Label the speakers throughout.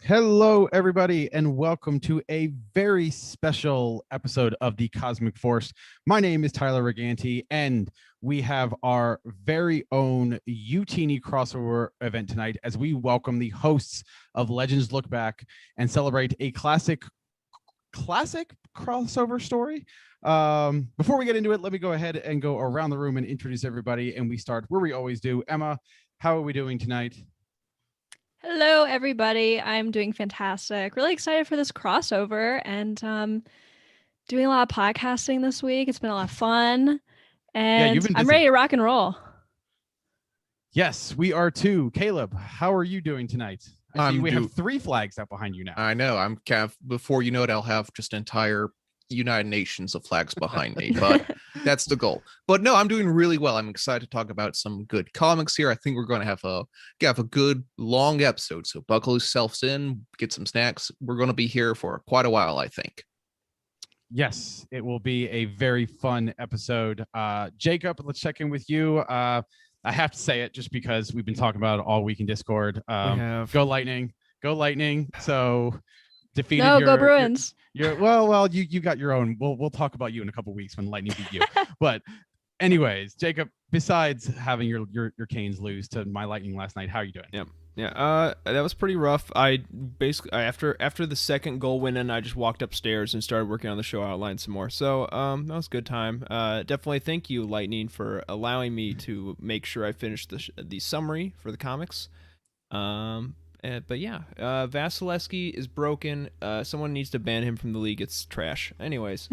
Speaker 1: Hello, everybody, and welcome to a very special episode of the Cosmic Force. My name is Tyler Riganti, and we have our very own UTini crossover event tonight as we welcome the hosts of Legends Look Back and celebrate a classic crossover story. Before we get into it, let me go ahead and go around the room and introduce everybody, and we start where we always do. Emma, how are we doing tonight?
Speaker 2: Hello, everybody. I'm doing fantastic. Really excited for this crossover and doing a lot of podcasting this week. It's been a lot of fun, and
Speaker 1: you've been
Speaker 2: I'm
Speaker 1: busy.
Speaker 2: ready to rock and roll.
Speaker 1: Yes, we are too. Caleb, how are you doing tonight? I see we have 3 flags up behind you now.
Speaker 3: I know. I'm kind of, before you know it, I'll have just entire United Nations of flags behind me, but that's the goal. But no, I'm doing really well. I'm excited to talk about some good comics here. I think we're going to have a good long episode, so buckle yourselves in, get some snacks. We're going to be here for quite a while, I think.
Speaker 1: Yes, it will be a very fun episode. Jacob, let's check in with you. I have to say it just because we've been talking about it all week in Discord. Go Lightning. So defeated.
Speaker 2: Go Bruins.
Speaker 1: Well, you got your own. We'll talk about you in a couple weeks when Lightning beat you. But anyways, Jacob, besides having your Canes lose to my Lightning last night, how are you doing?
Speaker 4: Yeah. That was pretty rough. I basically after the second goal went in, I just walked upstairs and started working on the show outline some more. So that was a good time. Definitely thank you, Lightning, for allowing me to make sure I finished the summary for the comics. But yeah, Vasilevsky is broken. Someone needs to ban him from the league. It's trash. Anyways.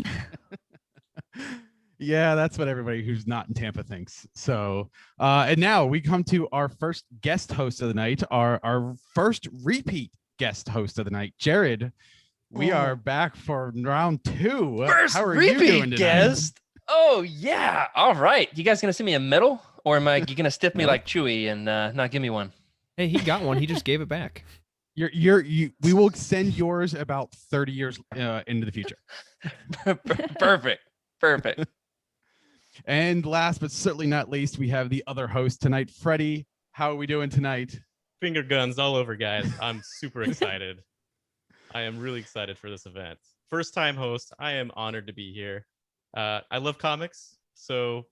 Speaker 1: Yeah, that's what everybody who's not in Tampa thinks. So, and now we come to our first guest host of the night, our first repeat guest host of the night, Jared. We are back for round 2.
Speaker 5: First
Speaker 1: How are
Speaker 5: repeat
Speaker 1: you doing tonight?
Speaker 5: guest. Oh yeah. All right. You guys gonna send me a medal, or you gonna stiff me like Chewy and not give me one?
Speaker 4: Hey, he got one. He just gave it back.
Speaker 1: We will send yours about 30 years into the future.
Speaker 5: Perfect.
Speaker 1: And last but certainly not least, we have the other host tonight, Freddie. How are we doing tonight?
Speaker 6: Finger guns all over, guys. I'm super excited. I am really excited for this event. First time host. I am honored to be here. I love comics, so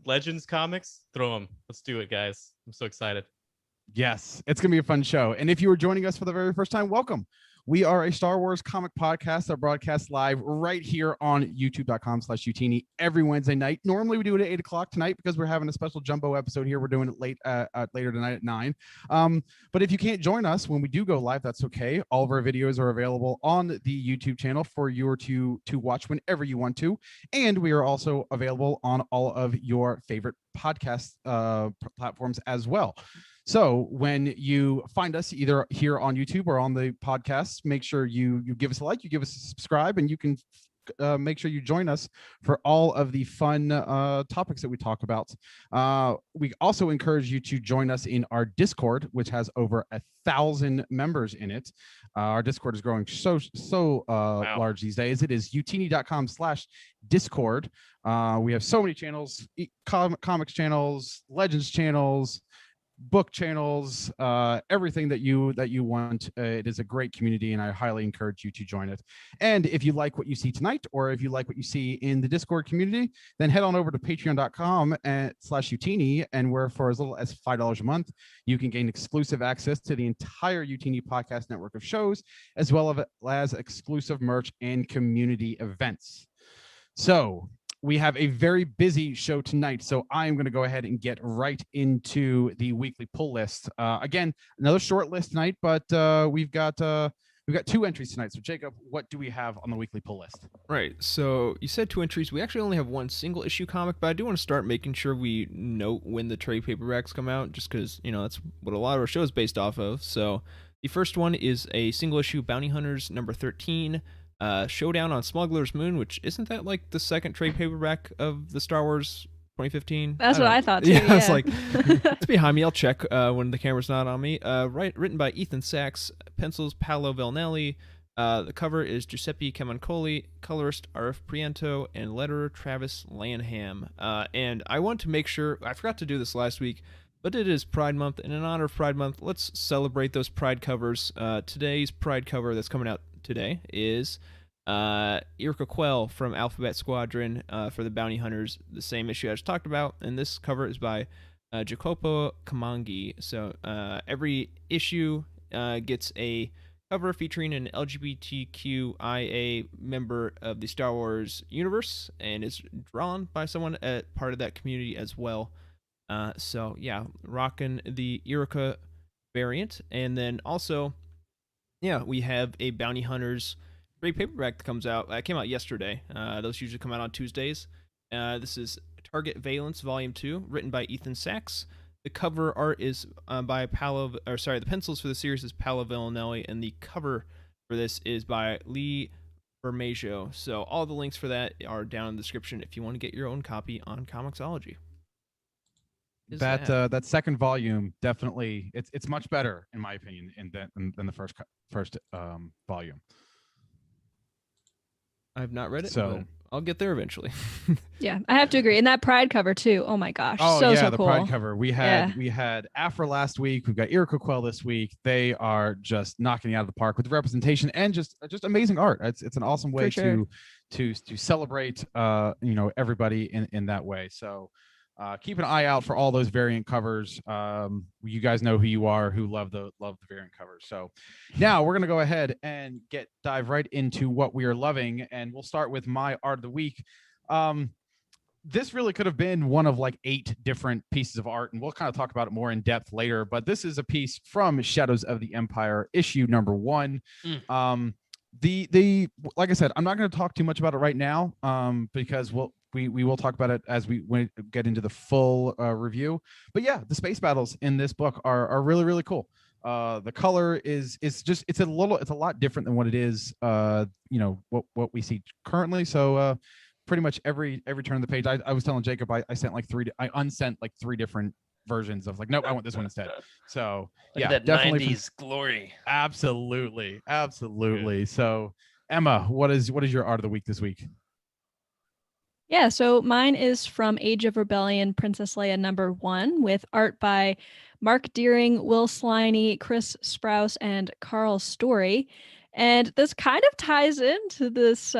Speaker 6: Legends comics, throw them. Let's do it, guys. I'm so excited.
Speaker 1: Yes, it's going to be a fun show. And if you are joining us for the very first time, welcome. We are a Star Wars comic podcast that broadcasts live right here on youtube.com/Utini every Wednesday night. Normally we do it at 8 o'clock tonight because we're having a special jumbo episode here. We're doing it later tonight at 9. But if you can't join us when we do go live, that's okay. All of our videos are available on the YouTube channel for you to watch whenever you want to. And we are also available on all of your favorite podcast platforms as well. So when you find us either here on YouTube or on the podcast, make sure you give us a like, you give us a subscribe, and you can make sure you join us for all of the fun topics that we talk about. We also encourage you to join us in our Discord, which has over 1,000 members in it. Our Discord is growing so
Speaker 5: wow.
Speaker 1: large these days. It is utini.com/Discord. We have so many channels, comics channels, Legends channels, book channels, everything that you want. It is a great community, and I highly encourage you to join it. And if you like what you see tonight, or if you like what you see in the Discord community, then head on over to patreon.com/Utini, and where for as little as $5 a month, you can gain exclusive access to the entire Utini podcast network of shows, as well as exclusive merch and community events. So we have a very busy show tonight, so I am going to go ahead and get right into the weekly pull list. Again, another short list tonight, but we've got 2 entries tonight. So Jacob, what do we have on the weekly pull list?
Speaker 4: Right. So you said 2 entries. We actually only have 1 single issue comic, but I do want to start making sure we note when the trade paperbacks come out, just because that's what a lot of our show is based off of. So the first one is a single issue Bounty Hunters number 13. Showdown on Smuggler's Moon, which isn't that like the second trade paperback of the Star Wars 2015?
Speaker 2: That's what I thought too.
Speaker 4: Yeah, it's like it's behind me. I'll check when the camera's not on me. Written by Ethan Sachs, pencils Paolo Velnelli. The cover is Giuseppe Camuncoli, colorist R.F. Priento, and letterer Travis Lanham. And I want to make sure, I forgot to do this last week, But it is Pride Month, and in honor of Pride Month, let's celebrate those Pride covers. Today's Pride cover that's coming out today is Irka Quell from Alphabet Squadron for the Bounty Hunters, the same issue I just talked about, and this cover is by Jacopo Kamangi. So every issue gets a cover featuring an LGBTQIA member of the Star Wars universe, and is drawn by someone at part of that community as well. So yeah, rocking the Irka variant, and then also, yeah, we have a Bounty Hunters trade paperback that comes out. It came out yesterday. Those usually come out on Tuesdays. This is Target Valence Volume 2, written by Ethan Sachs. The cover art is by the pencils for the series is Paolo Villanelli, and the cover for this is by Lee Bermejo. So all the links for that are down in the description if you want to get your own copy on Comixology.
Speaker 1: That second volume definitely it's much better in my opinion than the first volume.
Speaker 4: I've not read it,
Speaker 1: so
Speaker 4: but I'll get there eventually.
Speaker 2: Yeah, I have to agree. And that Pride cover too. Oh my gosh,
Speaker 1: oh
Speaker 2: so
Speaker 1: yeah, the
Speaker 2: cool.
Speaker 1: Pride cover. We had Afra last week. We've got Irka Quell this week. They are just knocking it out of the park with the representation and just amazing art. It's an awesome way to celebrate everybody in that way. So keep an eye out for all those variant covers. You guys know who you are, who love the variant covers. So now we're gonna go ahead and dive right into what we are loving, and we'll start with my art of the week. This really could have been one of like 8 different pieces of art, and we'll kind of talk about it more in depth later. But this is a piece from Shadows of the Empire, issue number 1. The like I said, I'm not going to talk too much about it right now, because we will talk about it as we get into the full review. But yeah, the space battles in this book are really, really cool. The color is it's a lot different than what it is what we see currently. So pretty much every turn of the page, I was telling Jacob I unsent like 3 different versions of like, nope, I want this one instead. So yeah,
Speaker 5: that
Speaker 1: definitely
Speaker 5: 90s glory.
Speaker 1: Absolutely. So Emma, what is your art of the week this week?
Speaker 2: Yeah, so mine is from Age of Rebellion, Princess Leia number 1, with art by Mark Deering, Will Sliney, Chris Sprouse, and Carl Story. And this kind of ties into this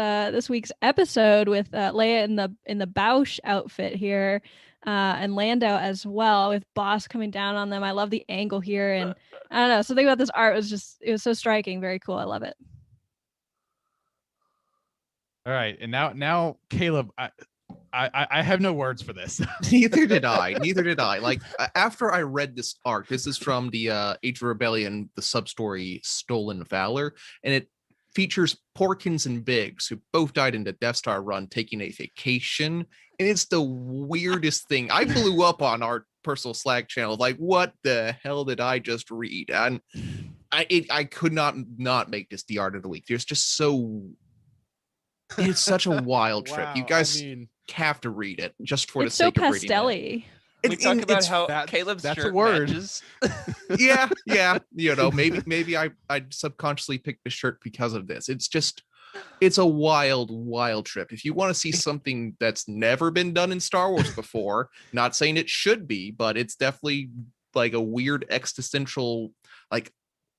Speaker 2: week's episode with Leia in the Bausch outfit here, and Lando as well, with Boss coming down on them. I love the angle here, and I don't know, something about this art it was so striking, very cool. I love it.
Speaker 1: All right, and now Caleb, I have no words for this.
Speaker 3: Neither did I. Like after I read this arc, this is from the Age of Rebellion, the sub-story Stolen Valor, and it features Porkins and Biggs, who both died in the Death Star run, taking a vacation, and it's the weirdest thing. I blew up on our personal Slack channel, like, what the hell did I just read? And I could not make this the art of the week. There's just it's such a wild trip.
Speaker 1: Wow,
Speaker 3: you guys have to read it just for the
Speaker 2: It's so
Speaker 3: sake of reading it.
Speaker 2: pastel-y.
Speaker 5: We talk about how
Speaker 1: that's
Speaker 5: Caleb's
Speaker 1: a
Speaker 5: shirt
Speaker 1: word.
Speaker 5: matches.
Speaker 3: Yeah. Maybe I subconsciously picked the shirt because of this. It's a wild trip. If you want to see something that's never been done in Star Wars before, not saying it should be, but it's definitely like a weird existential, like,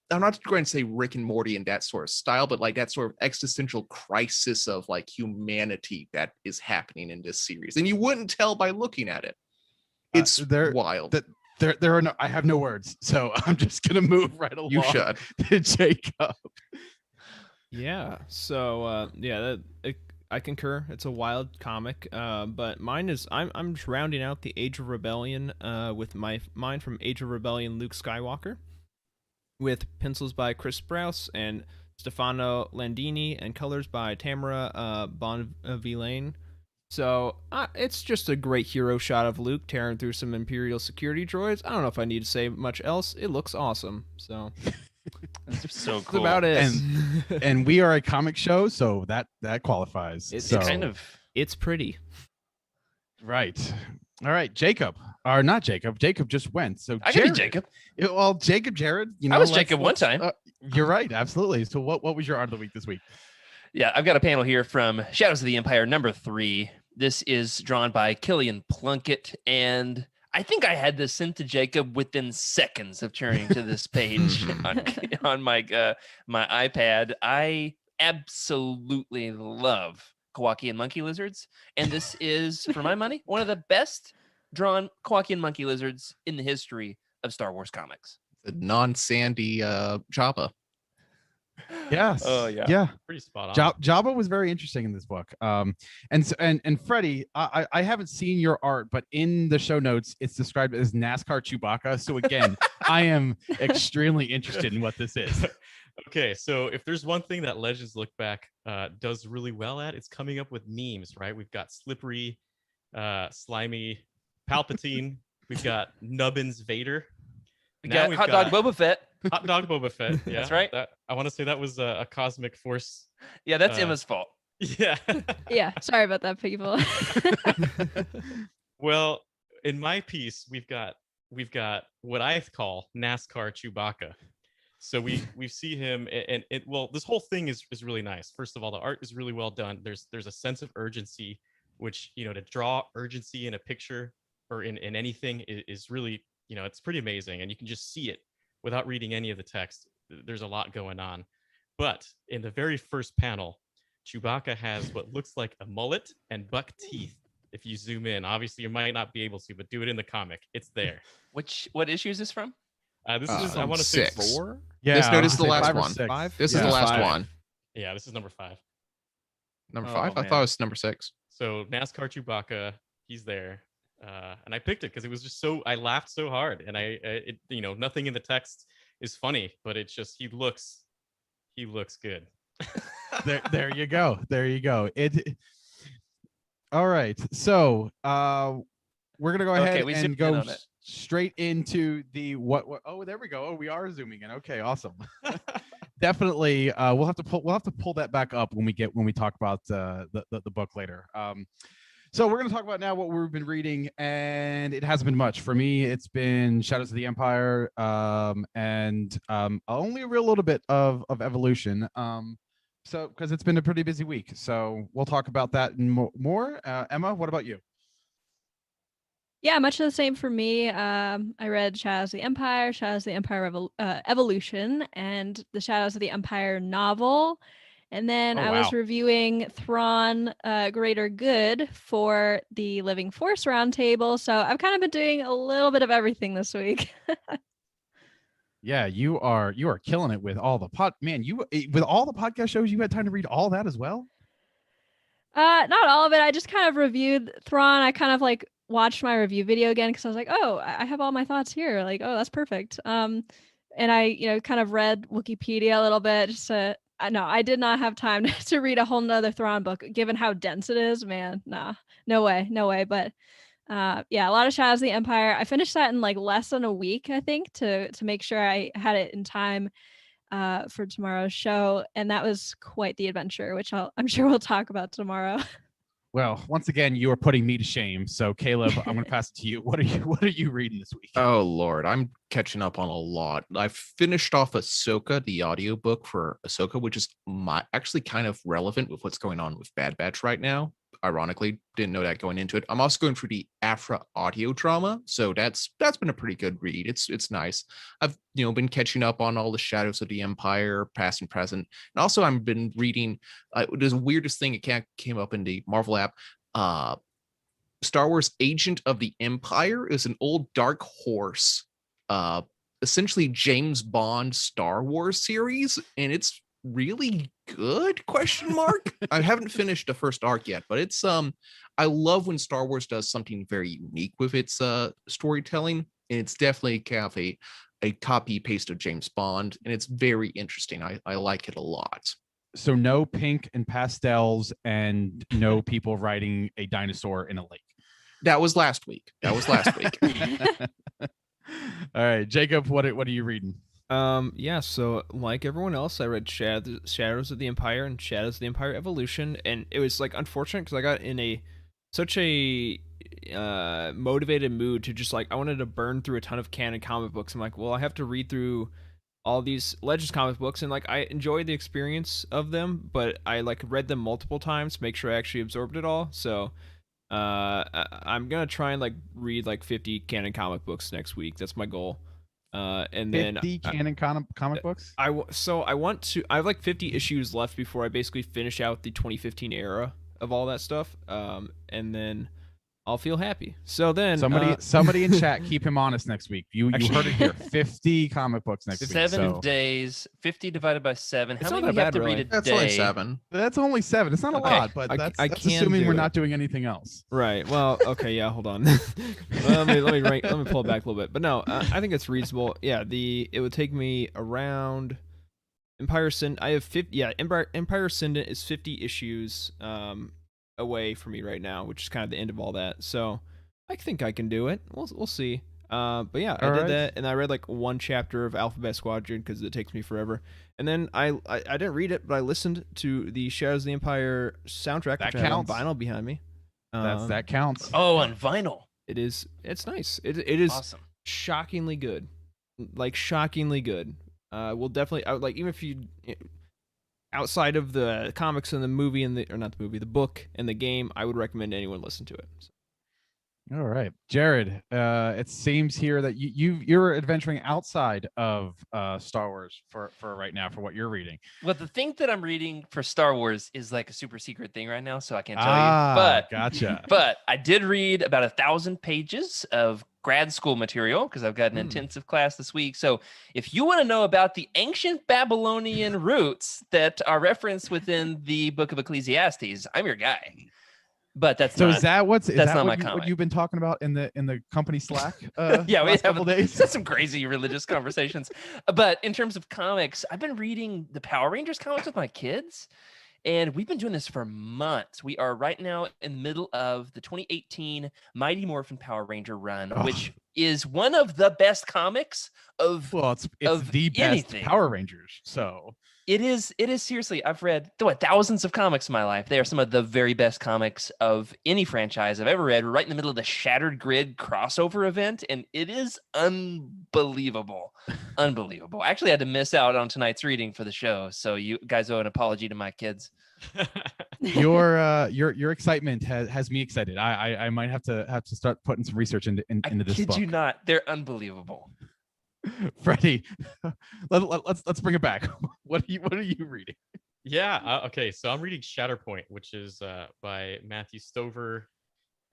Speaker 3: I'm not going to say Rick and Morty in that sort of style, but like that sort of existential crisis of like humanity that is happening in this series. And you wouldn't tell by looking at it. It's wild.
Speaker 1: There are I have no words, so I'm just gonna move right along.
Speaker 3: You should.
Speaker 1: To Jacob.
Speaker 4: Yeah. So I concur. It's a wild comic. But mine is I'm just rounding out the Age of Rebellion with mine from Age of Rebellion Luke Skywalker, with pencils by Chris Sprouse and Stefano Landini, and colors by Tamara Bonvillain. So it's just a great hero shot of Luke tearing through some Imperial security droids. I don't know if I need to say much else. It looks awesome. So
Speaker 5: That's so
Speaker 4: that's
Speaker 5: cool.
Speaker 4: about it.
Speaker 1: And we are a comic show, so that qualifies.
Speaker 4: It's
Speaker 1: It's
Speaker 4: pretty.
Speaker 1: Right. All right, Jacob. Or not Jacob. Jacob just went. So
Speaker 5: I can be Jacob.
Speaker 1: Well, Jared,
Speaker 5: I was Jacob one time.
Speaker 1: You're right, absolutely. So what was your art of the week this week?
Speaker 5: Yeah, I've got a panel here from Shadows of the Empire number 3. This is drawn by Killian Plunkett, and I think I had this sent to Jacob within seconds of turning to this page on my my iPad. I absolutely love Kowakian monkey lizards, and this is, for my money, one of the best drawn Kowakian monkey lizards in the history of Star Wars comics.
Speaker 3: The non-sandy Jabba.
Speaker 1: Yes.
Speaker 5: Oh yeah.
Speaker 1: Yeah.
Speaker 6: Pretty spot on.
Speaker 1: Jabba was very interesting in this book. And Freddie, I haven't seen your art, but in the show notes, it's described as NASCAR Chewbacca. So again, I am extremely interested in what this is.
Speaker 6: Okay, so if there's one thing that Legends Look Back does really well at, it's coming up with memes, right? We've got Slippery, Slimy, Palpatine. We've got Nubbins Vader.
Speaker 5: We got Hot Dog Boba Fett.
Speaker 6: Hot Dog Boba Fett. Yeah,
Speaker 5: That's right.
Speaker 6: I want to say that was a Cosmic Force.
Speaker 5: Yeah, that's Emma's fault.
Speaker 6: Yeah.
Speaker 2: Yeah, sorry about that, people.
Speaker 6: Well, in my piece, we've got what I call NASCAR Chewbacca. So we see him, and well, this whole thing is really nice. First of all, the art is really well done. There's a sense of urgency, which, you know, to draw urgency in a picture or in anything is really, you know, it's pretty amazing, and you can just see it without reading any of the text. There's a lot going on. But in the very first panel, Chewbacca has what looks like a mullet and buck teeth. If you zoom in, obviously you might not be able to, but do it in the comic. It's there.
Speaker 5: What issue is this from?
Speaker 6: This is, I want to say
Speaker 3: 6.
Speaker 4: 4.
Speaker 1: Yeah.
Speaker 3: This is the
Speaker 1: I'd say
Speaker 3: last
Speaker 1: 5 or
Speaker 3: one.
Speaker 1: 6.
Speaker 4: 5?
Speaker 3: This
Speaker 1: Yeah.
Speaker 3: is the last
Speaker 6: 5.
Speaker 3: one.
Speaker 6: Yeah, this is number 5.
Speaker 3: Number
Speaker 4: Oh,
Speaker 3: 5? I
Speaker 4: man.
Speaker 3: thought it was number 6.
Speaker 6: So NASCAR Chewbacca, he's there, and I picked it because it was just so, I laughed so hard, and it, you know, nothing in the text is funny, but it's just he looks good.
Speaker 1: There you go. There you go. All right. So we're gonna go ahead
Speaker 5: we
Speaker 1: and
Speaker 5: zoomed in
Speaker 1: go
Speaker 5: on it.
Speaker 1: straight into the what. Oh, there we go. Oh, we are zooming in. Okay, awesome. Definitely. We'll have to pull that back up when we talk about the book later. So we're going to talk about now what we've been reading, and it hasn't been much for me. It's been Shadows of the Empire, and only a real little bit of Evolution. So because it's been a pretty busy week, so we'll talk about that and more. Emma, what about you?
Speaker 2: Yeah, much of the same for me. I read Shadows of the Empire, Shadows of the Empire Evolution, and the Shadows of the Empire novel. And then
Speaker 1: Oh,
Speaker 2: I was
Speaker 1: wow.
Speaker 2: reviewing Thrawn Greater Good for the Living Force Roundtable. So I've kind of been doing a little bit of everything this week.
Speaker 1: Yeah, you are killing it with all the with all the podcast shows. You had time to read all that as well.
Speaker 2: Not all of it. I just kind of reviewed Thrawn. I kind of like watched my review video again because I was like, oh, I have all my thoughts here. Like, oh, that's perfect. And I, you know, kind of read Wikipedia a little bit just to. No, I did not have time to read a whole nother Thrawn book, given how dense it is. Man, nah, no way. But yeah, a lot of Shadows of the Empire. I finished that in like less than a week, I think, to make sure I had it in time for tomorrow's show, and that was quite the adventure, which I'm sure we'll talk about tomorrow.
Speaker 1: Well, once again, you are putting me to shame. So, Caleb, I'm going to pass it to you. What are you reading this week?
Speaker 3: Oh Lord, I'm catching up on a lot. I've finished off Ahsoka, the audiobook for Ahsoka, which is actually kind of relevant with what's going on with Bad Batch right now. Ironically, didn't know that going into it. I'm also going through the Afra audio drama, so that's been a pretty good read. It's nice. I've been catching up on all the Shadows of the Empire, past and present, and also I've been reading. The weirdest thing, it came up in the Marvel app. Star Wars Agent of the Empire is an old Dark Horse, essentially James Bond Star Wars series, and it's really good, ? I haven't finished the first arc yet, but it's I love when Star Wars does something very unique with its storytelling, and it's definitely kind of a copy paste of James Bond, and it's very interesting. I like it a lot.
Speaker 1: So no pink and pastels and no people riding a dinosaur in a lake.
Speaker 3: That was last week.
Speaker 1: All right, Jacob, what are you reading?
Speaker 4: Yeah, so like everyone else, I read Shadows of the Empire and Shadows of the Empire Evolution, and it was like unfortunate because I got in such a motivated mood to just like I wanted to burn through a ton of canon comic books. I'm like, well, I have to read through all these Legends comic books, and like I enjoyed the experience of them, but I like read them multiple times to make sure I actually absorbed it all. So I'm gonna try and like read like 50 canon comic books next week. That's my goal. And then
Speaker 1: 50 canon comic books.
Speaker 4: I want to. I have like 50 issues left before I basically finish out the 2015 era of all that stuff. And then I'll feel happy. So then
Speaker 1: Somebody in chat, keep him honest next week. You heard it here. 50 comic books next week.
Speaker 5: 7 days, 50 divided by 7.
Speaker 4: It's
Speaker 5: How
Speaker 4: not
Speaker 5: many
Speaker 4: that
Speaker 5: we have
Speaker 4: bad,
Speaker 5: to read
Speaker 4: really.
Speaker 5: a
Speaker 3: That's
Speaker 5: day?
Speaker 3: only 7.
Speaker 1: That's only 7. It's not a
Speaker 5: Okay.
Speaker 1: lot, but
Speaker 4: I
Speaker 1: that's
Speaker 4: can
Speaker 1: assuming
Speaker 4: do
Speaker 1: we're
Speaker 4: it.
Speaker 1: not doing anything else.
Speaker 4: Right. Well, okay. Yeah. Hold on. let me pull it back a little bit. But no, I think it's reasonable. Yeah. It would take me around Empire Sin. I have 50. Yeah. Empire Ascendant is 50 issues away from me right now, which is kind of the end of all that. So I think I can do it. We'll see. But yeah, I did that, and I read like one chapter of Alphabet Squadron because it takes me forever. And then I didn't read it, but I listened to the Shadows of the Empire soundtrack,
Speaker 1: That
Speaker 4: which I have on
Speaker 1: counts.
Speaker 4: vinyl behind me.
Speaker 1: That counts.
Speaker 5: Oh, on vinyl.
Speaker 4: It's nice. It is
Speaker 5: Awesome.
Speaker 4: shockingly good, like shockingly good. We'll definitely like, even if you outside of the comics and the movie and the book and the game, I would recommend anyone listen to it. So.
Speaker 1: All right, Jared. It seems here that you're adventuring outside of Star Wars for right now for what you're reading.
Speaker 5: Well, the thing that I'm reading for Star Wars is like a super secret thing right now, so I can't tell
Speaker 1: Ah,
Speaker 5: you. But
Speaker 1: gotcha.
Speaker 5: But I did read about 1,000 pages of grad school material because I've got an intensive class this week. So if you want to know about the ancient Babylonian roots that are referenced within the Book of Ecclesiastes, I'm your guy. But that's
Speaker 1: So
Speaker 5: not,
Speaker 1: is that
Speaker 5: not my
Speaker 1: what
Speaker 5: comment.
Speaker 1: you've been talking about in the company Slack?
Speaker 5: Yeah, we
Speaker 1: last
Speaker 5: have
Speaker 1: couple days.
Speaker 5: some crazy religious conversations. But in terms of comics, I've been reading the Power Rangers comics with my kids, and we've been doing this for months. We are right now in the middle of the 2018 Mighty Morphin Power Ranger run, which is one of the best comics of
Speaker 1: it's
Speaker 5: of
Speaker 1: the best
Speaker 5: anything.
Speaker 1: Power Rangers. So
Speaker 5: It is seriously. I've read thousands of comics in my life. They are some of the very best comics of any franchise I've ever read. We're right in the middle of the Shattered Grid crossover event, and it is unbelievable. Unbelievable. I actually had to miss out on tonight's reading for the show, so you guys owe an apology to my kids.
Speaker 1: your excitement has me excited. I might have to start putting some research into this
Speaker 5: kid
Speaker 1: book.
Speaker 5: you not. They're unbelievable.
Speaker 1: Freddie, let's bring it back. What are you reading?
Speaker 6: Yeah. Okay. So I'm reading Shatterpoint, which is by Matthew Stover.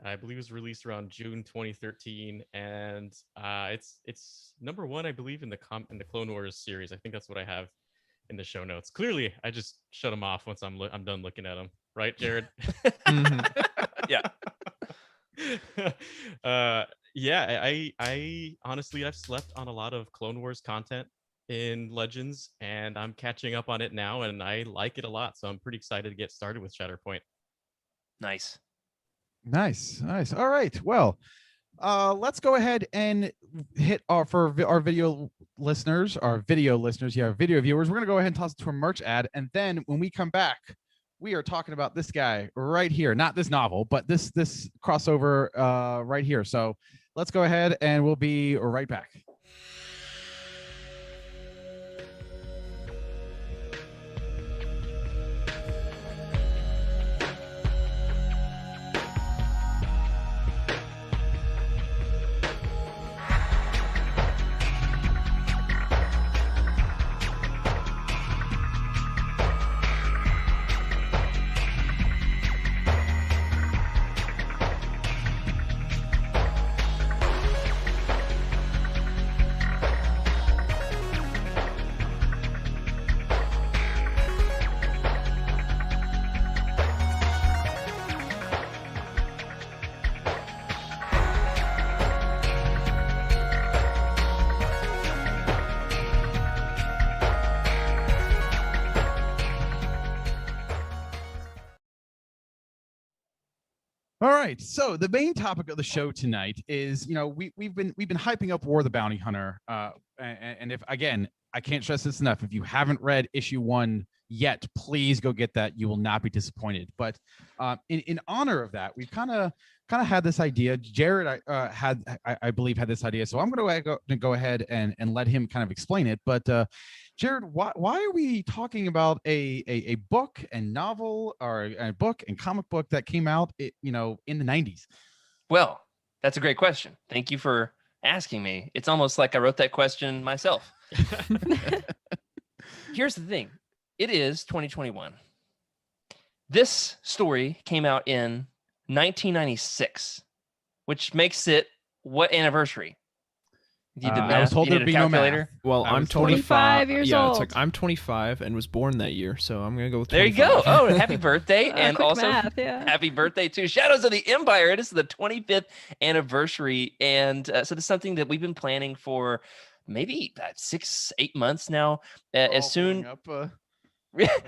Speaker 6: I believe it was released around June 2013, and it's number 1, I believe, in the Clone Wars series. I think that's what I have in the show notes. Clearly, I just shut them off once I'm done looking at them. Right, Jared?
Speaker 5: Yeah.
Speaker 6: Yeah, I honestly, I've slept on a lot of Clone Wars content in Legends, and I'm catching up on it now, and I like it a lot. So I'm pretty excited to get started with Shatterpoint.
Speaker 5: Nice.
Speaker 1: All right. Well, let's go ahead and hit our video listeners. Our video viewers. We're gonna go ahead and toss it to a merch ad, and then when we come back, we are talking about this guy right here, not this novel, but this crossover right here. So let's go ahead and we'll be right back. All right. So the main topic of the show tonight is, we've been hyping up War of the Bounty Hunter. And if, again, I can't stress this enough, if you haven't read issue 1 yet, please go get that. You will not be disappointed. But in honor of that, we've kind of had this idea. Jared I believe had this idea. So I'm going to go ahead and let him kind of explain it. But Jared, why are we talking about a book and novel, or a book and comic book that came out, in the 90s?
Speaker 5: Well, that's a great question. Thank you for asking me. It's almost like I wrote that question myself. Here's the thing. It is 2021. This story came out in 1996, which makes it what anniversary? You did
Speaker 1: I was
Speaker 5: math?
Speaker 1: told
Speaker 5: You
Speaker 1: there'd
Speaker 5: need a
Speaker 1: be no math.
Speaker 5: calculator?
Speaker 4: Well,
Speaker 1: I
Speaker 4: I'm
Speaker 1: was told-
Speaker 4: 25
Speaker 2: years
Speaker 4: yeah,
Speaker 2: old.
Speaker 4: it's like I'm 25 and was born that year, so I'm gonna go with
Speaker 5: There you
Speaker 4: 25.
Speaker 5: go. Oh, happy birthday. And
Speaker 2: Quick
Speaker 5: also
Speaker 2: math, yeah.
Speaker 5: happy birthday to Shadows of the Empire. It is the 25th anniversary. And so this is something that we've been planning for maybe 6-8 months now. As soon
Speaker 1: Up,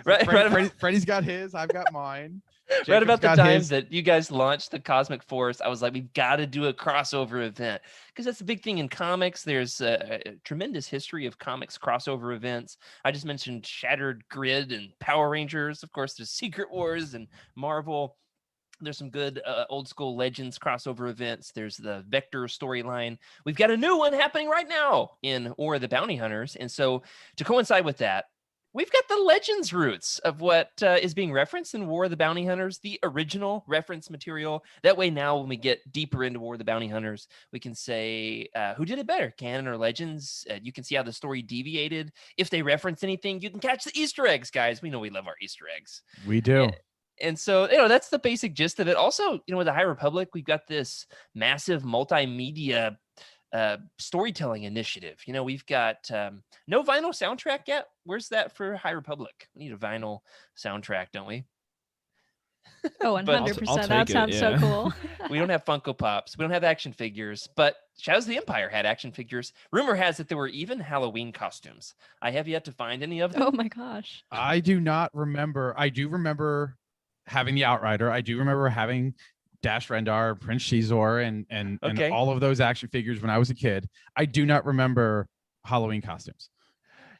Speaker 5: right
Speaker 1: Freddie's got his, I've got mine.
Speaker 5: right about the
Speaker 1: got
Speaker 5: time
Speaker 1: his.
Speaker 5: that you guys launched the Cosmic Force, I was like, we've got to do a crossover event, because that's the big thing in comics. There's a tremendous history of comics crossover events. I just mentioned Shattered Grid and Power Rangers. Of course, there's Secret Wars and Marvel. There's some good old school Legends crossover events. There's the Vector storyline. We've got a new one happening right now in War of the Bounty Hunters. And so to coincide with that, we've got the Legends roots of what is being referenced in War of the Bounty Hunters, the original reference material. That way now when we get deeper into War of the Bounty Hunters, we can say who did it better, canon or Legends. You can see how the story deviated. If they reference anything, you can catch the Easter eggs, guys. We know we love our Easter eggs.
Speaker 1: We do.
Speaker 5: And so, that's the basic gist of it. Also, with the High Republic, we've got this massive multimedia storytelling initiative. We've got no vinyl soundtrack yet. Where's that for High Republic? We need a vinyl soundtrack, don't we?
Speaker 2: Oh,
Speaker 5: But-
Speaker 2: 100%.
Speaker 4: I'll
Speaker 2: That
Speaker 4: take it,
Speaker 2: sounds so
Speaker 4: yeah.
Speaker 2: cool.
Speaker 5: We don't have Funko Pops. We don't have action figures, but Shadows of the Empire had action figures. Rumor has it there were even Halloween costumes. I have yet to find any of them.
Speaker 2: Oh my gosh.
Speaker 1: I do not remember. I do remember having the Outrider. I do remember having Dash Rendar, Prince Shizor, and
Speaker 5: Okay.
Speaker 1: all of those action figures when I was a kid. I do not remember Halloween costumes.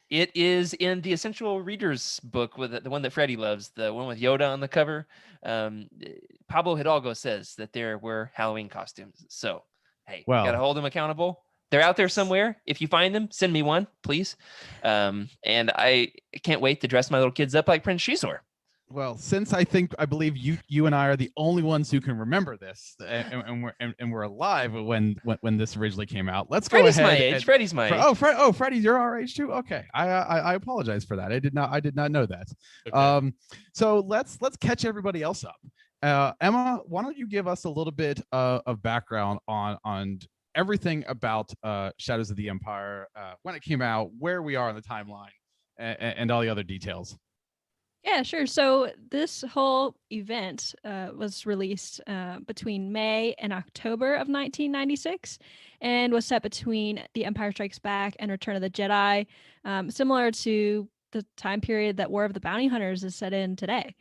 Speaker 5: It is in the Essential Readers book, with the one that Freddie loves, the one with Yoda on the cover. Pablo Hidalgo says that there were Halloween costumes. So, hey,
Speaker 1: Well-
Speaker 5: got to hold them accountable. They're out there somewhere. If you find them, send me one, please. And I can't wait to dress my little kids up like Prince Shizor.
Speaker 1: Well, since I believe you and I are the only ones who can remember this, and we're alive when this originally came out. Let's go
Speaker 5: Freddie's
Speaker 1: ahead.
Speaker 5: my age. Freddie's my age.
Speaker 1: Freddie, you're our age too. Okay, I apologize for that. I did not know that.
Speaker 6: Okay.
Speaker 1: So let's catch everybody else up. Emma, why don't you give us a little bit of background on everything about Shadows of the Empire, when it came out, where we are in the timeline, and all the other details.
Speaker 2: Yeah, sure. So this whole event was released between May and October of 1996 and was set between The Empire Strikes Back and Return of the Jedi, similar to the time period that War of the Bounty Hunters is set in today.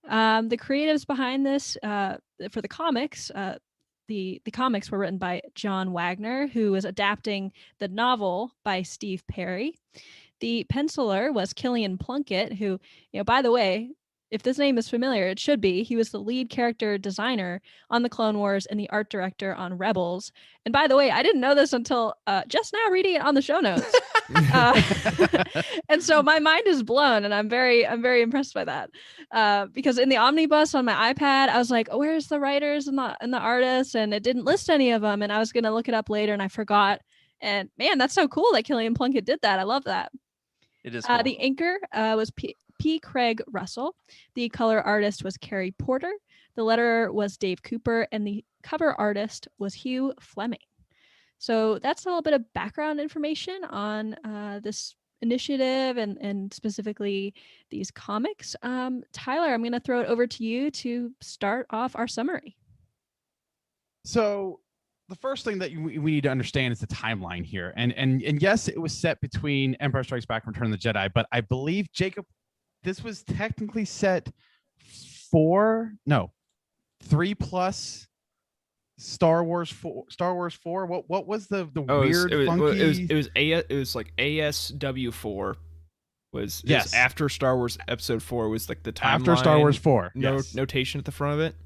Speaker 2: The creatives behind this for the comics, the comics were written by John Wagner, who was adapting the novel by Steve Perry. The penciler was Killian Plunkett, who, by the way, if this name is familiar, it should be. He was the lead character designer on the Clone Wars and the art director on Rebels. And by the way, I didn't know this until just now reading it on the show notes. And so my mind is blown, and I'm very impressed by that. Because in the omnibus on my iPad, I was like, oh, where's the writers and the artists? And it didn't list any of them. And I was going to look it up later, and I forgot. And man, that's so cool that Killian Plunkett did that. I love that.
Speaker 5: It is cool.
Speaker 2: The inker was P. Craig Russell. The color artist was Carrie Porter. The letterer was Dave Cooper, and the cover artist was Hugh Fleming. So that's a little bit of background information on this initiative and specifically these comics. Tyler, I'm going to throw it over to you to start off our summary.
Speaker 1: So the first thing that we need to understand is the timeline here. And yes, it was set between Empire Strikes Back and Return of the Jedi, but I believe, Jacob, this was technically set 3 plus Star Wars 4. What was the weird funky?
Speaker 4: It was like ASW4 was
Speaker 1: Yes.
Speaker 4: after Star Wars Episode 4 was like the timeline.
Speaker 1: After Star Wars 4. Yes.
Speaker 4: Notation at the front of it.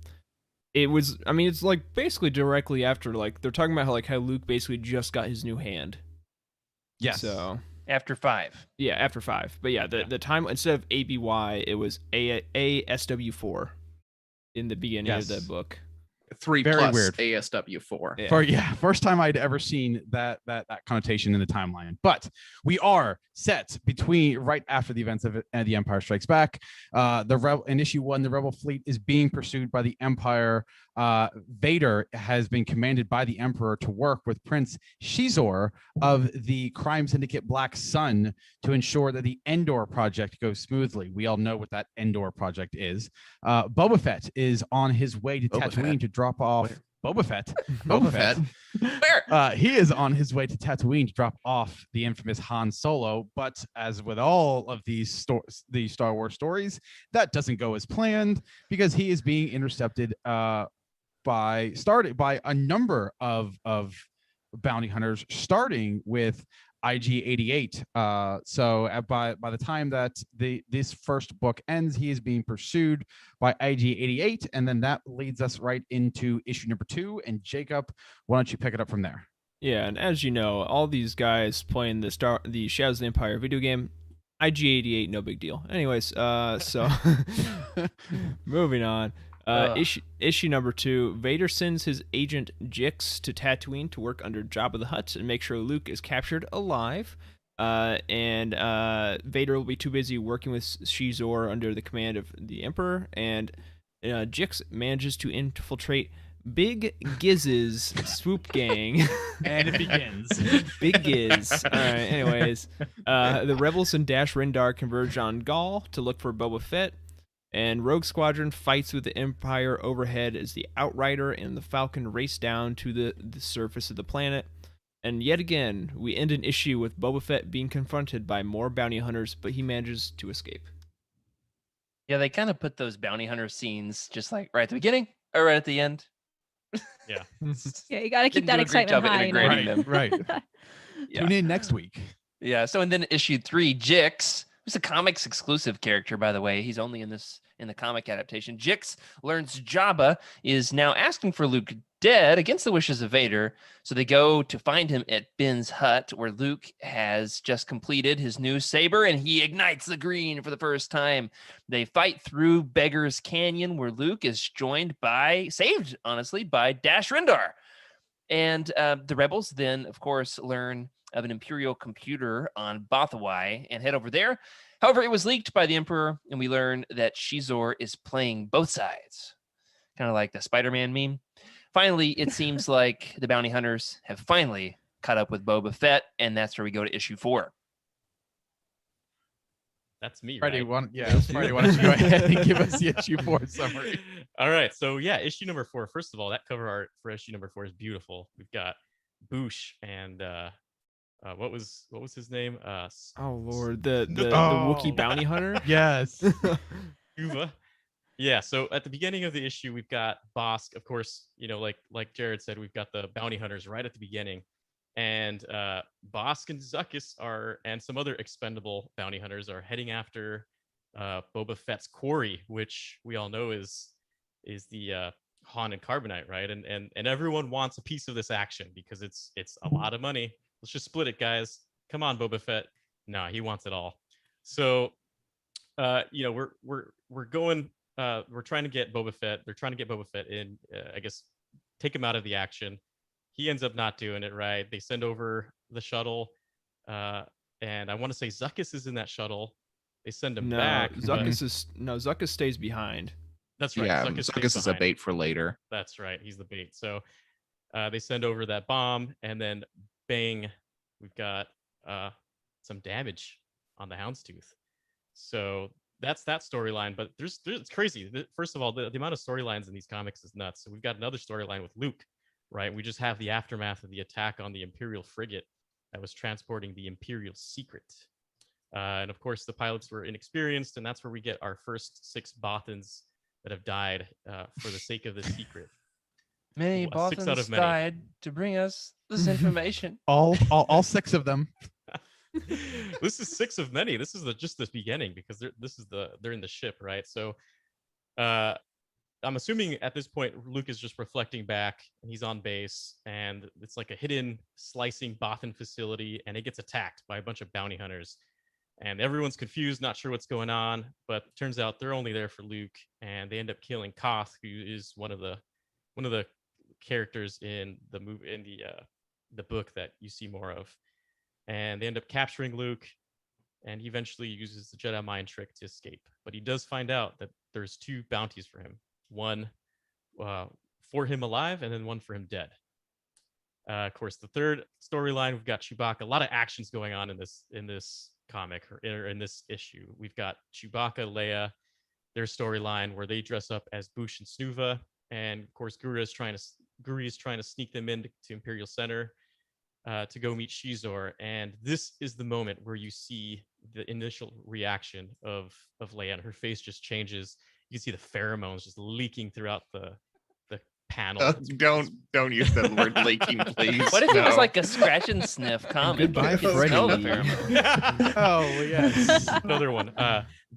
Speaker 4: It was, I mean, it's like basically directly after, like they're talking about how Luke basically just got his new hand.
Speaker 1: Yes.
Speaker 4: So
Speaker 5: After 5.
Speaker 4: Yeah, after 5. But yeah, the time instead of ABY, it was ASW4 in the beginning of the
Speaker 1: Yes.
Speaker 4: book.
Speaker 3: 3
Speaker 1: Very
Speaker 3: plus
Speaker 1: weird.
Speaker 3: ASW4.
Speaker 4: Yeah.
Speaker 1: First time I'd ever seen that connotation in the timeline. But we are set between right after the events of The Empire Strikes Back. In issue 1, the Rebel fleet is being pursued by the Empire. Vader has been commanded by the Emperor to work with Prince Shizor of the crime syndicate Black Sun to ensure that the Endor project goes smoothly. We all know what that Endor project is. Boba Fett is on his way to
Speaker 3: Boba
Speaker 1: Tatooine
Speaker 3: Fett.
Speaker 1: to drop off.
Speaker 3: Where?
Speaker 1: Boba Fett.
Speaker 3: Boba Fett.
Speaker 5: Where?
Speaker 1: He is on his way to Tatooine to drop off the infamous Han Solo, but as with all of these Star Wars stories, that doesn't go as planned because he is being intercepted by a number of bounty hunters, starting with IG-88. So by the time that this first book ends, he is being pursued by IG-88, and then that leads us right into issue number 2. And Jacob, why don't you pick it up from there?
Speaker 4: Yeah, and as you know, all these guys playing the Shadows of the Empire video game, IG-88, no big deal. Anyways, so moving on. Issue number 2, Vader sends his agent Jix to Tatooine to work under Jabba the Hutt and make sure Luke is captured alive. And Vader will be too busy working with Shizor under the command of the Emperor, and Jix manages to infiltrate Big Giz's swoop gang.
Speaker 1: And it begins.
Speaker 4: Big Giz. All right, anyways. The Rebels and Dash Rendar converge on Gaul to look for Boba Fett. And Rogue Squadron fights with the Empire overhead as the Outrider and the Falcon race down to the surface of the planet. And yet again, we end an issue with Boba Fett being confronted by more bounty hunters, but he manages to escape.
Speaker 5: Yeah, they kind of put those bounty hunter scenes just like right at the beginning or right at the end.
Speaker 6: Yeah.
Speaker 2: Yeah, you got to keep
Speaker 5: Didn't
Speaker 2: that
Speaker 5: do a great
Speaker 2: excitement
Speaker 5: job at
Speaker 2: high.
Speaker 5: integrating
Speaker 2: know?
Speaker 5: them.
Speaker 1: Right.
Speaker 5: Yeah.
Speaker 1: Tune in next week.
Speaker 5: Yeah. So and then issue 3, Jix, who's a comics exclusive character, by the way. He's only in the comic adaptation. Jix learns Jabba is now asking for Luke dead against the wishes of Vader. So they go to find him at Ben's hut, where Luke has just completed his new saber and he ignites the green for the first time. They fight through Beggar's Canyon, where Luke is saved, honestly, by Dash Rendar. And the rebels then, of course, learn of an Imperial computer on Bothawai and head over there. However, it was leaked by the Emperor, and we learn that Shizor is playing both sides, kind of like the Spider-Man meme. Finally, it seems like the bounty hunters have finally caught up with Boba Fett, and that's where we go to issue 4.
Speaker 6: That's me,
Speaker 1: Friday,
Speaker 6: right?
Speaker 1: Friday, why don't you go ahead and give us the issue 4 summary?
Speaker 6: All right. So yeah, issue number 4. First of all, that cover art for issue number 4 is beautiful. We've got Boosh and what was his name?
Speaker 4: Oh Lord, the
Speaker 1: Oh.
Speaker 4: Wookiee bounty hunter.
Speaker 1: Yes.
Speaker 6: Cuba. Yeah. So at the beginning of the issue, we've got Bosk. Of course, like Jared said, we've got the bounty hunters right at the beginning, and Bosk and Zuckuss and some other expendable bounty hunters are heading after Boba Fett's quarry, which we all know is the Han and Carbonite, right? And everyone wants a piece of this action because it's a lot of money. Let's just split it, guys. Come on, Boba Fett. Nah, he wants it all. So, we're going. We're trying to get Boba Fett. They're trying to get Boba Fett in. I guess take him out of the action. He ends up not doing it, right? They send over the shuttle, and I want to say Zuckuss is in that shuttle. They send him back.
Speaker 4: Zuckuss stays behind.
Speaker 6: That's right.
Speaker 3: Yeah,
Speaker 6: Zuckuss
Speaker 3: Zuckuss
Speaker 6: stays
Speaker 3: is a
Speaker 6: behind.
Speaker 3: bait for later.
Speaker 6: That's right. He's the bait. So they send over that bomb, and then bang, we've got some damage on the Houndstooth. So that's that storyline. But there's it's crazy. First of all, the amount of storylines in these comics is nuts. So we've got another storyline with Luke, right? We just have the aftermath of the attack on the Imperial frigate that was transporting the Imperial secret. And of course, the pilots were inexperienced, and that's where we get our first 6 Bothans that have died for the sake of the secret.
Speaker 5: Many
Speaker 6: 6 out of
Speaker 5: Bothans
Speaker 6: many.
Speaker 5: died to bring us this information.
Speaker 1: all 6 of them.
Speaker 6: This is 6 of many. This is just the beginning, because they're in the ship, right? So I'm assuming at this point Luke is just reflecting back, and he's on base, and it's like a hidden slicing Bothan facility, and it gets attacked by a bunch of bounty hunters, and everyone's confused, not sure what's going on. But it turns out they're only there for Luke, and they end up killing Koth, who is one of the characters in the movie, in the book that you see more of. And they end up capturing Luke, and he eventually uses the Jedi mind trick to escape. But he does find out that there's 2 bounties for him. One for him alive, and then one for him dead. Of course, the third storyline, we've got Chewbacca. A lot of actions going on in this comic, or in this issue. We've got Chewbacca, Leia, their storyline where they dress up as Boushh and Snuva, and of course Guri is trying to sneak them into Imperial Center to go meet Shizor. And this is the moment where you see the initial reaction of Leia, and her face just changes. You can see the pheromones just leaking throughout the panel.
Speaker 3: Don't use that word leaking, please.
Speaker 5: What if it was like a scratch and sniff comic?
Speaker 4: Goodbye,
Speaker 5: You could smell the
Speaker 4: Freddy.
Speaker 5: pheromone.
Speaker 1: Oh yes.
Speaker 6: Another one.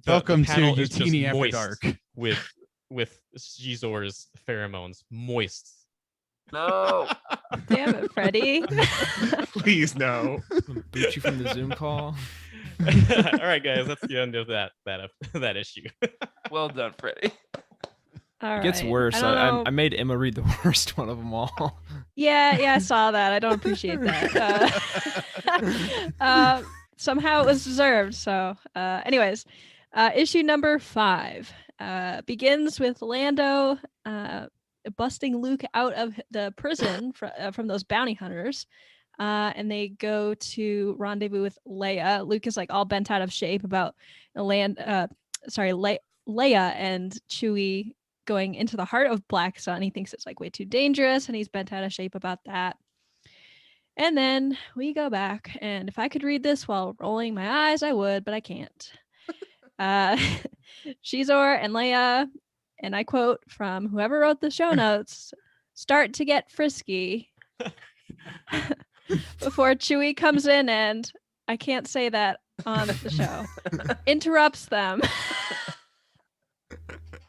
Speaker 1: Welcome
Speaker 6: the
Speaker 1: to
Speaker 6: panel
Speaker 1: the
Speaker 6: is just
Speaker 1: Teeny After
Speaker 6: moist
Speaker 1: Dark.
Speaker 6: with Shizor's pheromones, moist.
Speaker 5: No.
Speaker 2: Damn it, Freddie.
Speaker 3: Please no.
Speaker 4: Boot you from the Zoom call.
Speaker 6: All right, guys, that's the end of that issue.
Speaker 5: Well done, Freddie.
Speaker 2: All
Speaker 4: It gets
Speaker 2: right.
Speaker 4: worse.
Speaker 2: I don't know.
Speaker 4: I made Emma read the worst one of them all.
Speaker 2: Yeah, I saw that. I don't appreciate that. Somehow it was deserved. So, anyways, issue number 5 begins with Lando busting Luke out of the prison from those bounty hunters, and they go to rendezvous with Leia. Luke is like all bent out of shape about Leia and Chewie going into the heart of Black Sun. He thinks it's like way too dangerous, and he's bent out of shape about that. And then we go back, and if I could read this while rolling my eyes, I would, but I can't. Shizor and Leia, and I quote from whoever wrote the show notes, start to get frisky before Chewie comes in and, I can't say that on the show, interrupts them.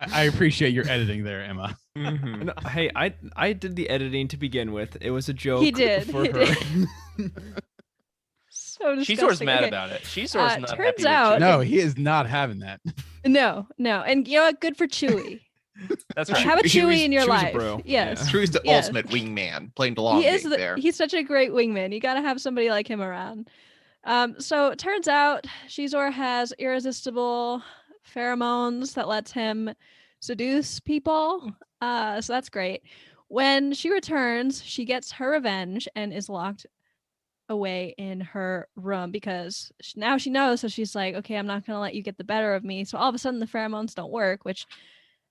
Speaker 1: I appreciate your editing there, Emma.
Speaker 3: Mhm.
Speaker 4: No, hey, I did the editing to begin with. It was a joke.
Speaker 2: He did,
Speaker 4: For
Speaker 2: he
Speaker 4: her.
Speaker 2: So disgusting.
Speaker 5: Shizor's mad
Speaker 2: Okay.
Speaker 5: about it. Shizor's not
Speaker 2: turns
Speaker 5: happy with
Speaker 2: out-
Speaker 5: Chewie.
Speaker 1: No, he is not having that.
Speaker 2: No. And you know what? Good for Chewie.
Speaker 5: That's
Speaker 2: Have
Speaker 5: right.
Speaker 2: a Chewie
Speaker 4: Chewie's-
Speaker 2: in your
Speaker 4: Chewie's a
Speaker 2: life.
Speaker 4: bro.
Speaker 2: Yes.
Speaker 4: Yeah.
Speaker 3: Chewie's the
Speaker 2: Yes.
Speaker 3: ultimate wingman, playing DeLonghi
Speaker 2: He is
Speaker 3: there.
Speaker 2: he's such a great wingman. You got to have somebody like him around. So it turns out Shizor has irresistible pheromones that lets him seduce people. So that's great. When she returns, she gets her revenge and is locked away in her room because now she knows. So she's like, okay, I'm not going to let you get the better of me. So all of a sudden the pheromones don't work, which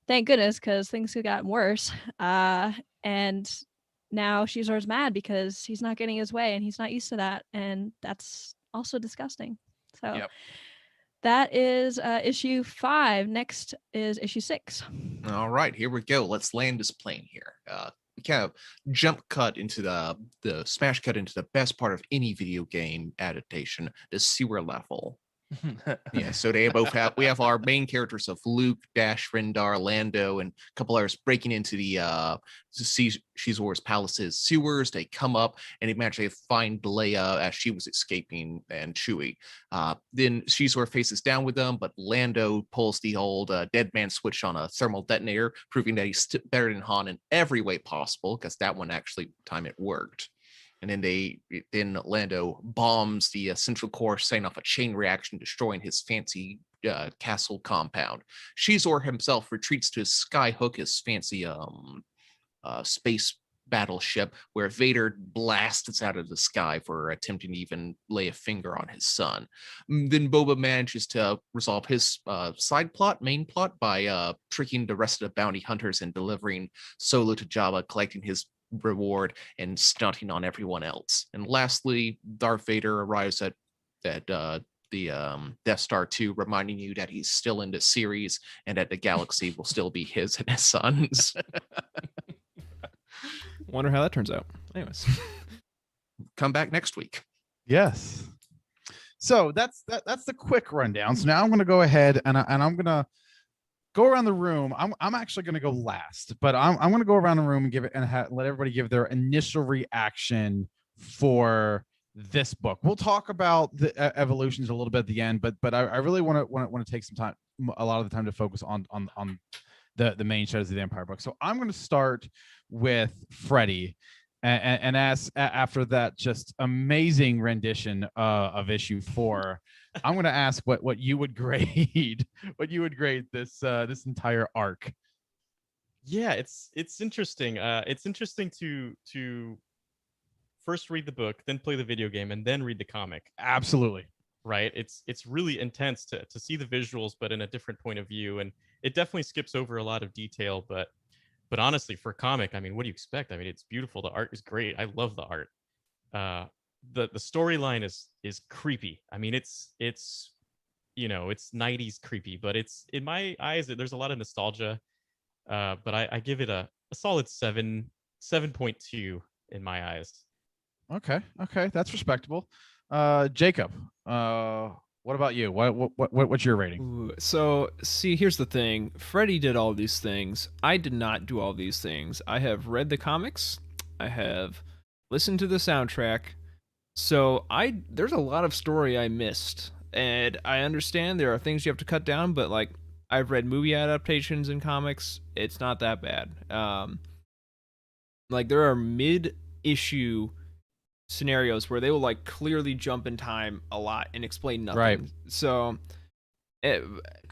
Speaker 2: thank goodness, because things have gotten worse. And now Shizor's mad because he's not getting his way and he's not used to that. And that's also disgusting. So
Speaker 5: Yep.
Speaker 2: that is issue 5. Next is issue 6.
Speaker 3: All right, here we go. Let's land this plane here. We kind of jump cut into the smash cut into the best part of any video game adaptation, the sewer level. Yeah, so we have our main characters of Luke, Dash, Rendar, Lando, and a couple others breaking into the Shizor's palace's sewers. They come up and they manage to find Leia as she was escaping, and Chewie. Then Shizor faces down with them, but Lando pulls the old dead man switch on a thermal detonator, proving that he's better than Han in every way possible, because that one actually time it worked. And then Lando bombs the central core, setting off a chain reaction, destroying his fancy castle compound. Shizor himself retreats to his Skyhook, his fancy space battleship, where Vader blasts out of the sky for attempting to even lay a finger on his son. Then Boba manages to resolve his main plot by tricking the rest of the bounty hunters and delivering Solo to Jabba, collecting his reward and stunting on everyone else. And lastly, Darth Vader arrives at the Death Star 2, reminding you that he's still in the series and that the galaxy will still be his and his son's.
Speaker 4: Wonder how that turns out. Anyways.
Speaker 3: Come back next week.
Speaker 1: Yes. So that's the quick rundown. So now I'm going to go ahead and I'm going to go around the room. I'm actually going to go last, but I'm going to go around the room and give it and let everybody give their initial reaction for this book. We'll talk about the evolutions a little bit at the end, but I really want to take some time, a lot of the time, to focus on the main Shadows of the Empire book. So I'm going to start with Freddie, and as after that just amazing rendition of issue 4, I'm going to ask what you would grade this this entire arc.
Speaker 6: Yeah, it's interesting. It's interesting to first read the book, then play the video game, and then read the comic.
Speaker 1: Absolutely.
Speaker 6: Right. It's really intense to see the visuals, but in a different point of view, and it definitely skips over a lot of detail. But honestly, for a comic, I mean, what do you expect? I mean, it's beautiful. The art is great. I love the art. The storyline is creepy. I mean, it's it's 90s creepy, but it's, in my eyes, there's a lot of nostalgia. But I give it a solid 7.2 in my eyes.
Speaker 1: Okay, that's respectable. Jacob, what about you? What's your rating?
Speaker 4: Ooh, so, see, here's the thing. Freddie did all these things. I did not do all these things. I have read the comics. I have listened to the soundtrack. So there's a lot of story I missed. And I understand there are things you have to cut down, but like, I've read movie adaptations in comics. It's not that bad. Like, there are mid-issue scenarios where they will like clearly jump in time a lot and explain nothing.
Speaker 1: Right.
Speaker 4: So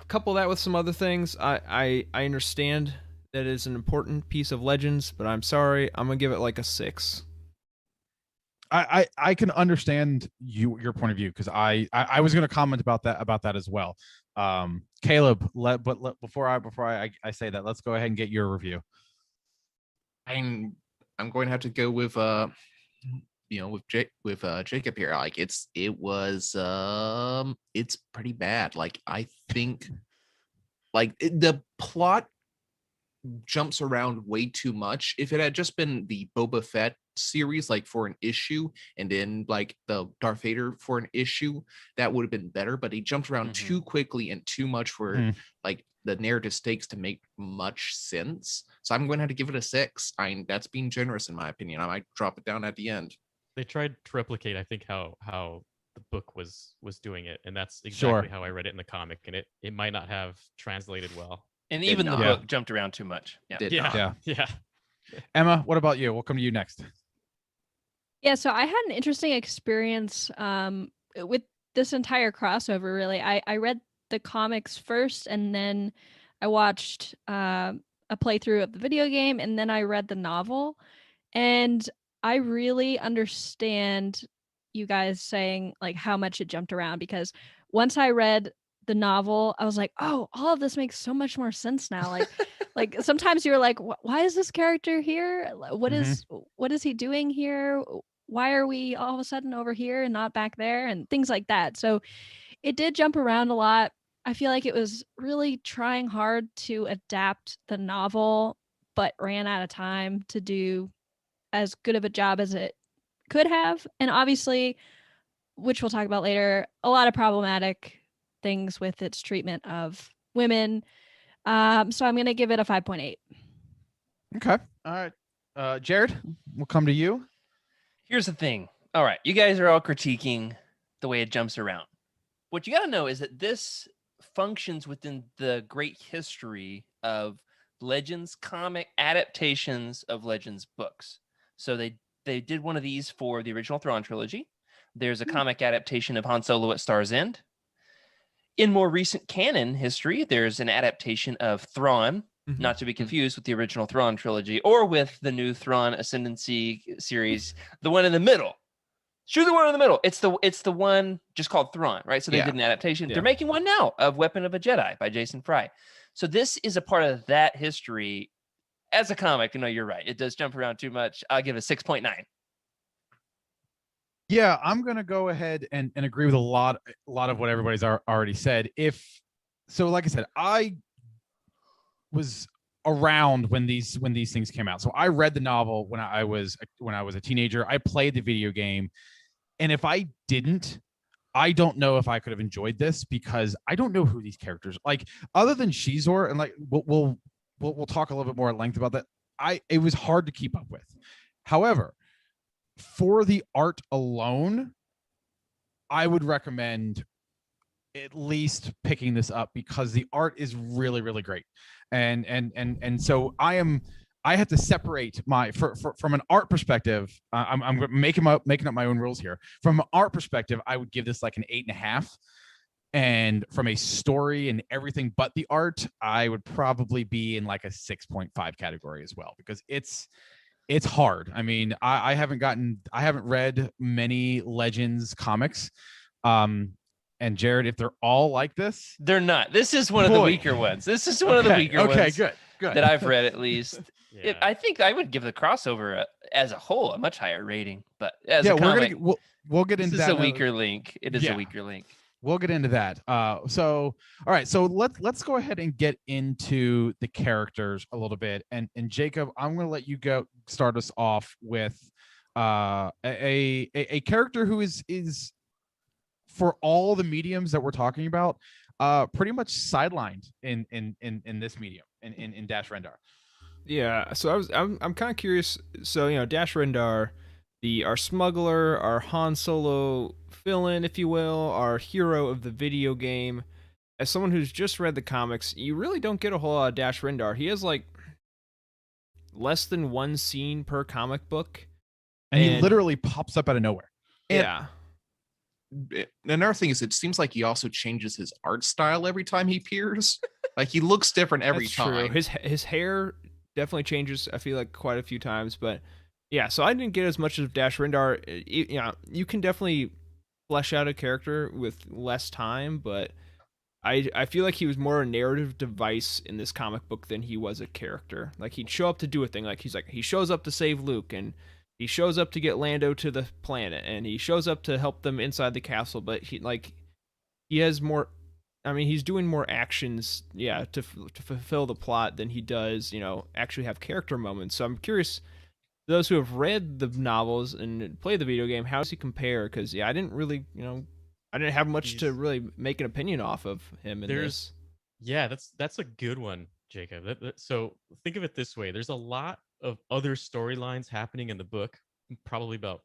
Speaker 4: couple that with some other things. I understand that it's an important piece of Legends, but I'm sorry, I'm gonna give it like a 6.
Speaker 1: I can understand your point of view, because I was going to comment about that as well. Caleb, before I say that, let's go ahead and get your review.
Speaker 3: I'm going to have to go with Jacob here. Like it's pretty bad. Like I think the plot jumps around way too much. If it had just been the Boba Fett series, like for an issue, and then like the Darth Vader for an issue, that would have been better. But he jumped around too quickly and too much for like the narrative stakes to make much sense. So I'm going to have to give it a 6. That's being generous in my opinion. I might drop it down at the end.
Speaker 6: They tried to replicate, I think, how the book was doing it, and that's exactly how I read it in the comic, and it might not have translated well.
Speaker 5: And even the book jumped around too much.
Speaker 6: Yeah.
Speaker 1: Emma, what about you? We'll come to you next.
Speaker 2: Yeah, so I had an interesting experience with this entire crossover, really. I read the comics first, and then I watched a playthrough of the video game, and then I read the novel. And I really understand you guys saying like how much it jumped around, because once I read the novel, I was like, oh, all of this makes so much more sense now. Like, like sometimes you're like, why is this character here? What is he doing here? Why are we all of a sudden over here and not back there? And things like that. So it did jump around a lot. I feel like it was really trying hard to adapt the novel, but ran out of time to do as good of a job as it could have. And obviously, which we'll talk about later, a lot of problematic things with its treatment of women. So I'm going to give it a 5.8.
Speaker 1: Okay. All right. Jared, we'll come to you.
Speaker 5: Here's the thing. All right. You guys are all critiquing the way it jumps around. What you got to know is that this functions within the great history of Legends comic adaptations of Legends books. So they did one of these for the original Thrawn trilogy. There's a comic adaptation of Han Solo at Star's End. In more recent canon history, there's an adaptation of Thrawn, not to be confused with the original Thrawn trilogy or with the new Thrawn Ascendancy series, the one in the middle. Shoot the one in the middle. It's the one just called Thrawn, right? So they did an adaptation. They're making one now of Weapon of a Jedi by Jason Fry. So this is a part of that history. As a comic, you're right. It does jump around too much. I'll give it 6.9.
Speaker 1: Yeah, I'm gonna go ahead and agree with a lot of what everybody's already said. Like I said, I was around when these things came out. So I read the novel when I was a teenager. I played the video game, and if I didn't, I don't know if I could have enjoyed this because I don't know who these characters like other than Shizor, and like we'll talk a little bit more at length about that. It was hard to keep up with. However, for the art alone, I would recommend at least picking this up because the art is really, really great. And so I have to separate my from an art perspective. I'm making up my own rules here. From an art perspective, I would give this like an 8.5. And from a story and everything but the art, I would probably be in like a 6.5 category as well, because it's hard. I mean, I haven't read many Legends comics. And Jared, if they're all like this,
Speaker 5: They're not. This is one of the weaker ones. This is one of the weaker ones.
Speaker 1: Okay, good.
Speaker 5: That I've read at least.
Speaker 6: Yeah.
Speaker 5: I think I would give the crossover as a whole a much higher rating. But as a comic,
Speaker 1: we'll get into that.
Speaker 5: This is a weaker link. It is
Speaker 1: Yeah.
Speaker 5: a weaker link.
Speaker 1: We'll get into that. So all right, so let's go ahead and get into the characters a little bit. And Jacob, I'm going to let you start us off with a character who is for all the mediums that we're talking about, pretty much sidelined in this medium in Dash Rendar.
Speaker 4: Yeah, so I'm kind of curious. So Dash Rendar, our smuggler, our Han Solo fill-in, if you will, our hero of the video game. As someone who's just read the comics, you really don't get a whole lot of Dash Rendar. He has like less than one scene per comic book,
Speaker 1: and he literally pops up out of nowhere.
Speaker 4: Yeah.
Speaker 3: Another thing is, it seems like he also changes his art style every time he appears. Like he looks different every
Speaker 4: That's
Speaker 3: time.
Speaker 4: True. His hair definitely changes, I feel like, quite a few times. But yeah, so I didn't get as much of Dash Rendar. You can definitely flesh out a character with less time, but I feel like he was more a narrative device in this comic book than he was a character. Like he'd show up to do a thing. Like he shows up to save Luke, and he shows up to get Lando to the planet, and he shows up to help them inside the castle. But he has more. I mean, he's doing more actions, to fulfill the plot than he does, actually have character moments. So I'm curious, those who have read the novels and played the video game, how does he compare? Because I didn't really, I didn't have much to really make an opinion off of him in this.
Speaker 6: Yeah, that's a good one, Jacob. So think of it this way: there's a lot of other storylines happening in the book, probably about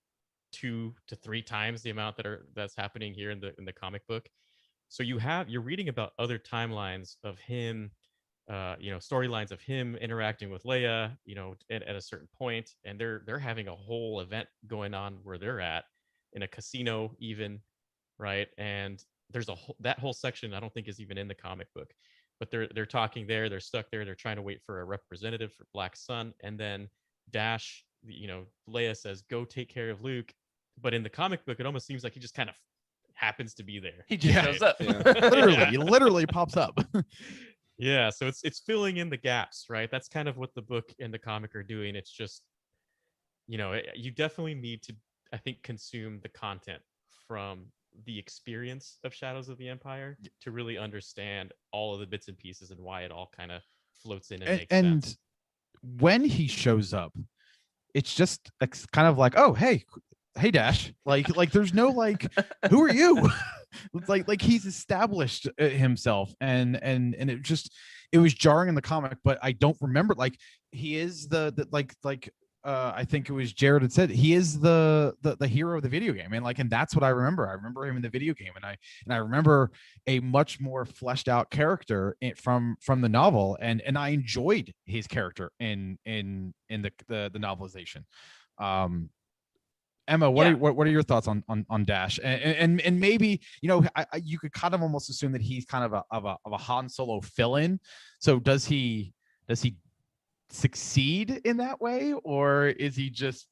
Speaker 6: 2 to 3 times the amount that's happening here in the comic book. So you're reading about other timelines of him, storylines of him interacting with Leia, at a certain point, and they're having a whole event going on where they're at in a casino even, right? And there's that whole section I don't think is even in the comic book, but they're talking there, they're stuck there, they're trying to wait for a representative for Black Sun, and then Dash, Leia says, "Go take care of Luke," but in the comic book, it almost seems like he just kind of happens to be there.
Speaker 5: He just shows up.
Speaker 1: He literally pops up.
Speaker 6: Yeah, so it's filling in the gaps, right? That's kind of what the book and the comic are doing. It's just, you definitely need to, I think, consume the content from the experience of Shadows of the Empire to really understand all of the bits and pieces and why it all kind of floats in and makes sense.
Speaker 1: When he shows up, it's just kind of like, oh, hey Dash, like there's no who are you? It's like he's established himself, and it was jarring in the comic, but I don't remember, he is I think it was Jared had said, he is the hero of the video game, and that's what I remember. I remember him in the video game, and I remember a much more fleshed out character from the novel, and I enjoyed his character in the novelization. Emma, what are your thoughts on Dash? And maybe you could kind of almost assume that he's kind of a Han Solo fill-in. So does he succeed in that way, or is he just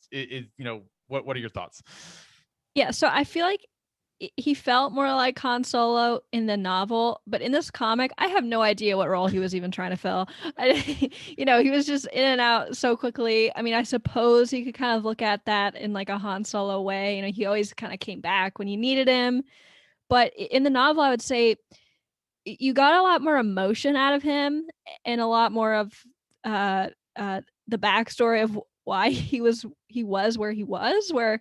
Speaker 1: what are your thoughts?
Speaker 2: Yeah, so I feel like he felt more like Han Solo in the novel, but in this comic, I have no idea what role he was even trying to fill. He was just in and out so quickly. I mean, I suppose you could kind of look at that in like a Han Solo way. He always kind of came back when you needed him. But in the novel, I would say you got a lot more emotion out of him and a lot more of the backstory of why he was where he was, where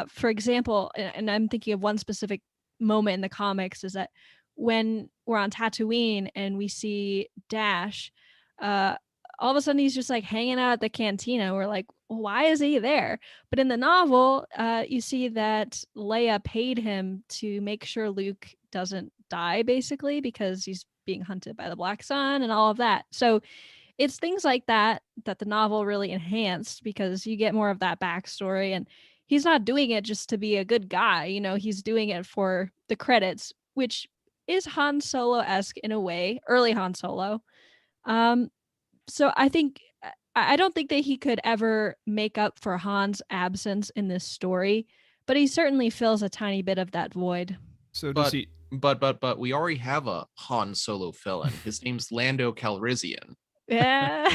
Speaker 2: for example, and I'm thinking of one specific moment in the comics is that when we're on Tatooine and we see Dash, all of a sudden he's just like hanging out at the cantina. We're like, why is he there? But in the novel, you see that Leia paid him to make sure Luke doesn't die, basically, because he's being hunted by the Black Sun and all of that. So it's things like that the novel really enhanced, because you get more of that backstory, and he's not doing it just to be a good guy. He's doing it for the credits, which is Han Solo-esque in a way, early Han Solo. So I don't think that he could ever make up for Han's absence in this story, but he certainly fills a tiny bit of that void.
Speaker 4: So does
Speaker 3: But
Speaker 4: he?
Speaker 3: but we already have a Han Solo villain. His name's Lando Calrissian.
Speaker 2: Yeah.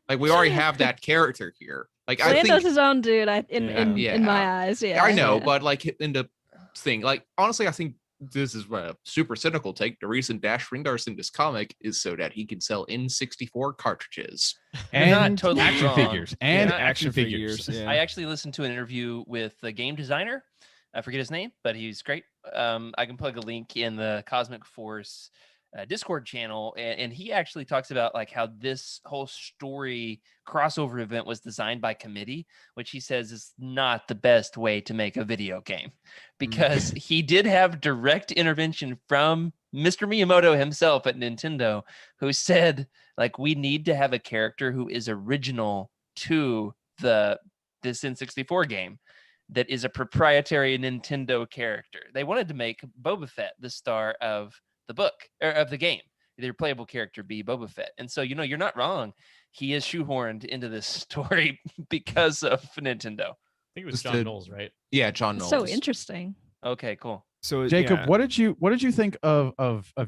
Speaker 3: Like we already have that character here. Like I
Speaker 2: Lando's
Speaker 3: think
Speaker 2: his own dude, in my eyes. Yeah,
Speaker 3: I know,
Speaker 2: yeah.
Speaker 3: but like in the thing, like honestly, I think this is a super cynical take. The reason Dash Rendars in this comic is so that he can sell N64 cartridges.
Speaker 5: You're not
Speaker 1: And
Speaker 5: totally
Speaker 1: action
Speaker 5: wrong.
Speaker 1: figures. And
Speaker 5: Yeah,
Speaker 1: action figures.
Speaker 4: Yeah.
Speaker 5: I actually listened to an interview with the game designer. I forget his name, but he's great. I can plug a link in the Cosmic Force Discord channel, and he actually talks about like how this whole story crossover event was designed by committee, which he says is not the best way to make a video game, because he did have direct intervention from Mr. Miyamoto himself at Nintendo, who said like, we need to have a character who is original to this N64 game, that is a proprietary Nintendo character. They wanted to make Boba Fett the star of the book or of the game, their playable character be Boba Fett. And so, you're not wrong. He is shoehorned into this story because of Nintendo.
Speaker 6: I think it was John Knowles, right?
Speaker 3: Yeah, John Knowles.
Speaker 2: So interesting.
Speaker 5: Okay, cool.
Speaker 4: So
Speaker 1: Jacob,
Speaker 4: yeah.
Speaker 1: what did you think of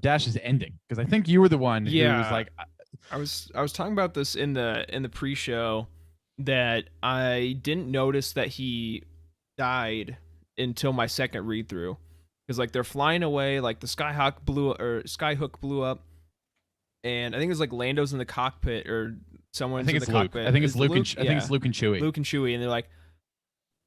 Speaker 1: Dash's ending? Because I think you were the one who was like,
Speaker 4: I was talking about this in the pre-show, that I didn't notice that he died until my second read through, because like they're flying away, like the Skyhook blew up, and I think it's like Lando's in the cockpit or someone's in the cockpit.
Speaker 1: I think it's Luke.
Speaker 4: Luke?
Speaker 1: I think it's Luke and Chewie.
Speaker 4: Luke and Chewie, and they're like,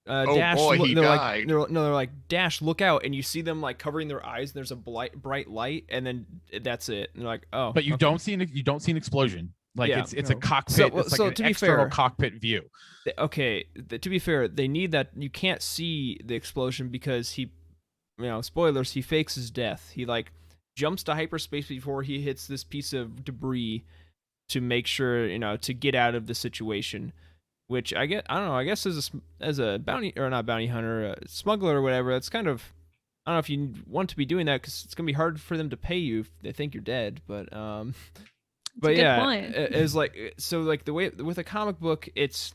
Speaker 3: Oh
Speaker 4: Dash,
Speaker 3: boy, he
Speaker 4: they're
Speaker 3: died.
Speaker 4: like, they're like, Dash, look out, and you see them like covering their eyes, and there's a bright light, and then that's it. And they're like, oh,
Speaker 1: But you
Speaker 4: okay.
Speaker 1: don't see an explosion. Like
Speaker 4: Yeah,
Speaker 1: it's a
Speaker 4: no.
Speaker 1: cockpit.
Speaker 4: So-
Speaker 1: it's like
Speaker 4: so
Speaker 1: an
Speaker 4: to be
Speaker 1: external
Speaker 4: fair-
Speaker 1: cockpit view.
Speaker 4: Okay, to be fair, they need that. You can't see the explosion because he, spoilers, he fakes his death. He like jumps to hyperspace before he hits this piece of debris to make sure, to get out of the situation. Which I don't know, I guess as a bounty, or not bounty hunter, a smuggler or whatever, that's kind of, I don't know if you want to be doing that, because it's gonna be hard for them to pay you if they think you're dead. But but
Speaker 2: a good
Speaker 4: yeah,
Speaker 2: point.
Speaker 4: it's like, so like the way with a comic book, it's,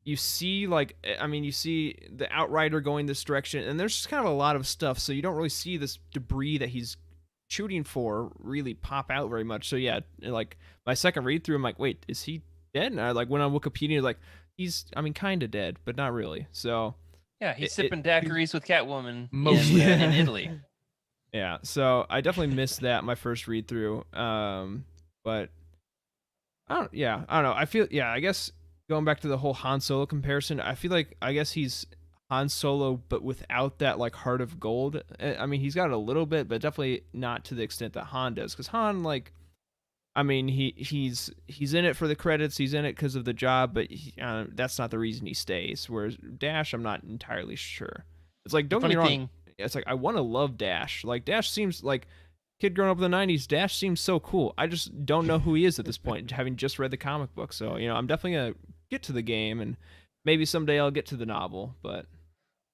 Speaker 4: you see like, you see the Outrider going this direction, and there's just kind of a lot of stuff, so you don't really see this debris that he's shooting for really pop out very much. So yeah, like my second read through, I'm like, wait, is he dead? And I like went on Wikipedia, like, he's, kind of dead, but not really. So
Speaker 5: Yeah, he's sipping daiquiris with Catwoman
Speaker 3: Mostly.
Speaker 5: in Italy.
Speaker 4: yeah, so I definitely missed that my first read through. But I don't know. I feel, I guess going back to the whole Han Solo comparison, I feel like, I guess he's Han Solo, but without that like heart of gold. He's got it a little bit, but definitely not to the extent that Han does. Because Han, like, he's in it for the credits. He's in it because of the job, but that's not the reason he stays. Whereas Dash, I'm not entirely sure. It's like, don't get me wrong. It's like, I want to love Dash. Like, Dash seems like, kid growing up in the 90s, Dash seems so cool. I just don't know who he is at this point, having just read the comic book. So, I'm definitely going to get to the game, and maybe someday I'll get to the novel. But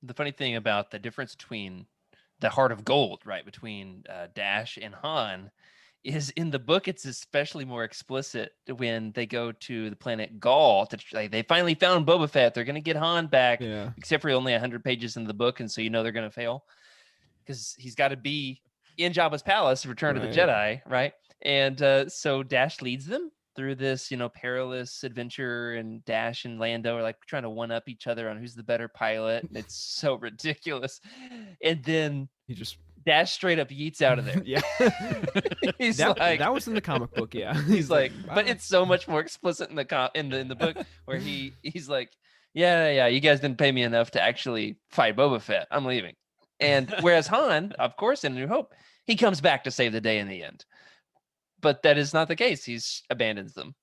Speaker 5: The funny thing about the difference between the Heart of Gold, right, between Dash and Han, is in the book it's especially more explicit when they go to the planet Gaul. They finally found Boba Fett. They're going to get Han back,
Speaker 4: yeah,
Speaker 5: except for only 100 pages in the book, and so they're going to fail because he's got to be in Jabba's palace, Return of the Jedi, right? And so Dash leads them through this, perilous adventure, and Dash and Lando are like trying to one up each other on who's the better pilot. And it's so ridiculous. And then
Speaker 4: he just
Speaker 5: Dash straight up yeets out of there.
Speaker 4: yeah.
Speaker 5: He's
Speaker 4: that was in the comic book, yeah.
Speaker 5: He's like,
Speaker 4: "Bye."
Speaker 5: but it's so much more explicit in the in the book where he's like, Yeah, you guys didn't pay me enough to actually fight Boba Fett. I'm leaving. And whereas Han, of course, in New Hope, he comes back to save the day in the end. But that is not the case. He's abandons them.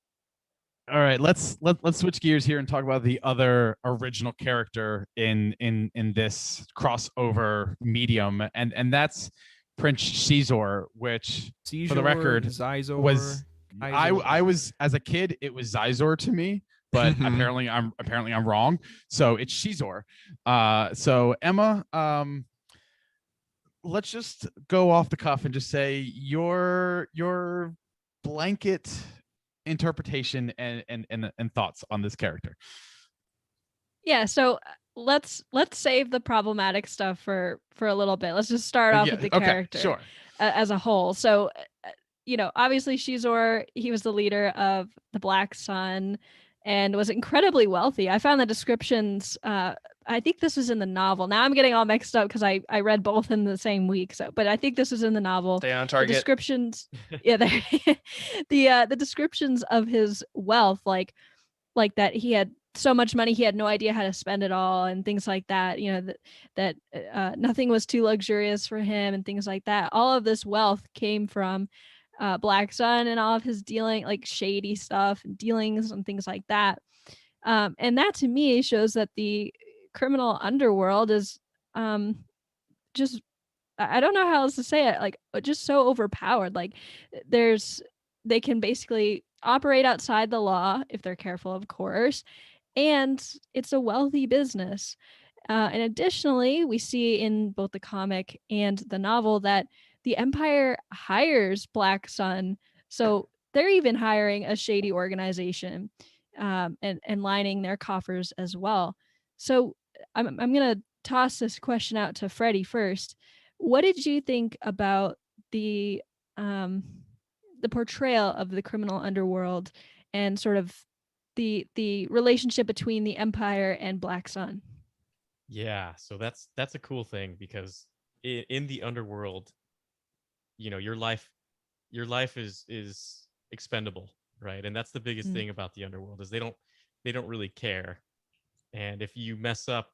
Speaker 1: All right, let's switch gears here and talk about the other original character in this crossover medium, and that's Prince Caesar, which for the record
Speaker 4: Zizor,
Speaker 1: was
Speaker 4: Izor.
Speaker 1: I was, as a kid, it was Zizor to me, but apparently I'm wrong. So it's Caesar. So Emma, let's just go off the cuff and just say your blanket interpretation and thoughts on this character.
Speaker 2: Yeah, so let's save the problematic stuff for a little bit. Let's just start off with the character
Speaker 1: Sure.
Speaker 2: As a whole. So obviously Shizor, he was the leader of the Black Sun and was incredibly wealthy. I found the descriptions, I think this was in the novel. Now I'm getting all mixed up because I read both in the same week. But I think this was in the novel.
Speaker 5: Stay on target.
Speaker 2: The descriptions, yeah, the descriptions of his wealth, like that he had so much money he had no idea how to spend it all and things like that. That nothing was too luxurious for him and things like that. All of this wealth came from Black Sun and all of his dealing, like shady stuff and dealings and things like that. And that to me shows that the criminal underworld is just, I don't know how else to say it, like just so overpowered. Like they can basically operate outside the law if they're careful, of course, and it's a wealthy business. And additionally, we see in both the comic and the novel that the Empire hires Black Sun. So they're even hiring a shady organization and lining their coffers as well. So I'm going to toss this question out to Freddie first. What did you think about the portrayal of the criminal underworld and sort of the relationship between the Empire and Black Sun?
Speaker 6: Yeah, so that's a cool thing because in the underworld, your life is expendable, right? And that's the biggest thing about the underworld is they don't really care. And if you mess up,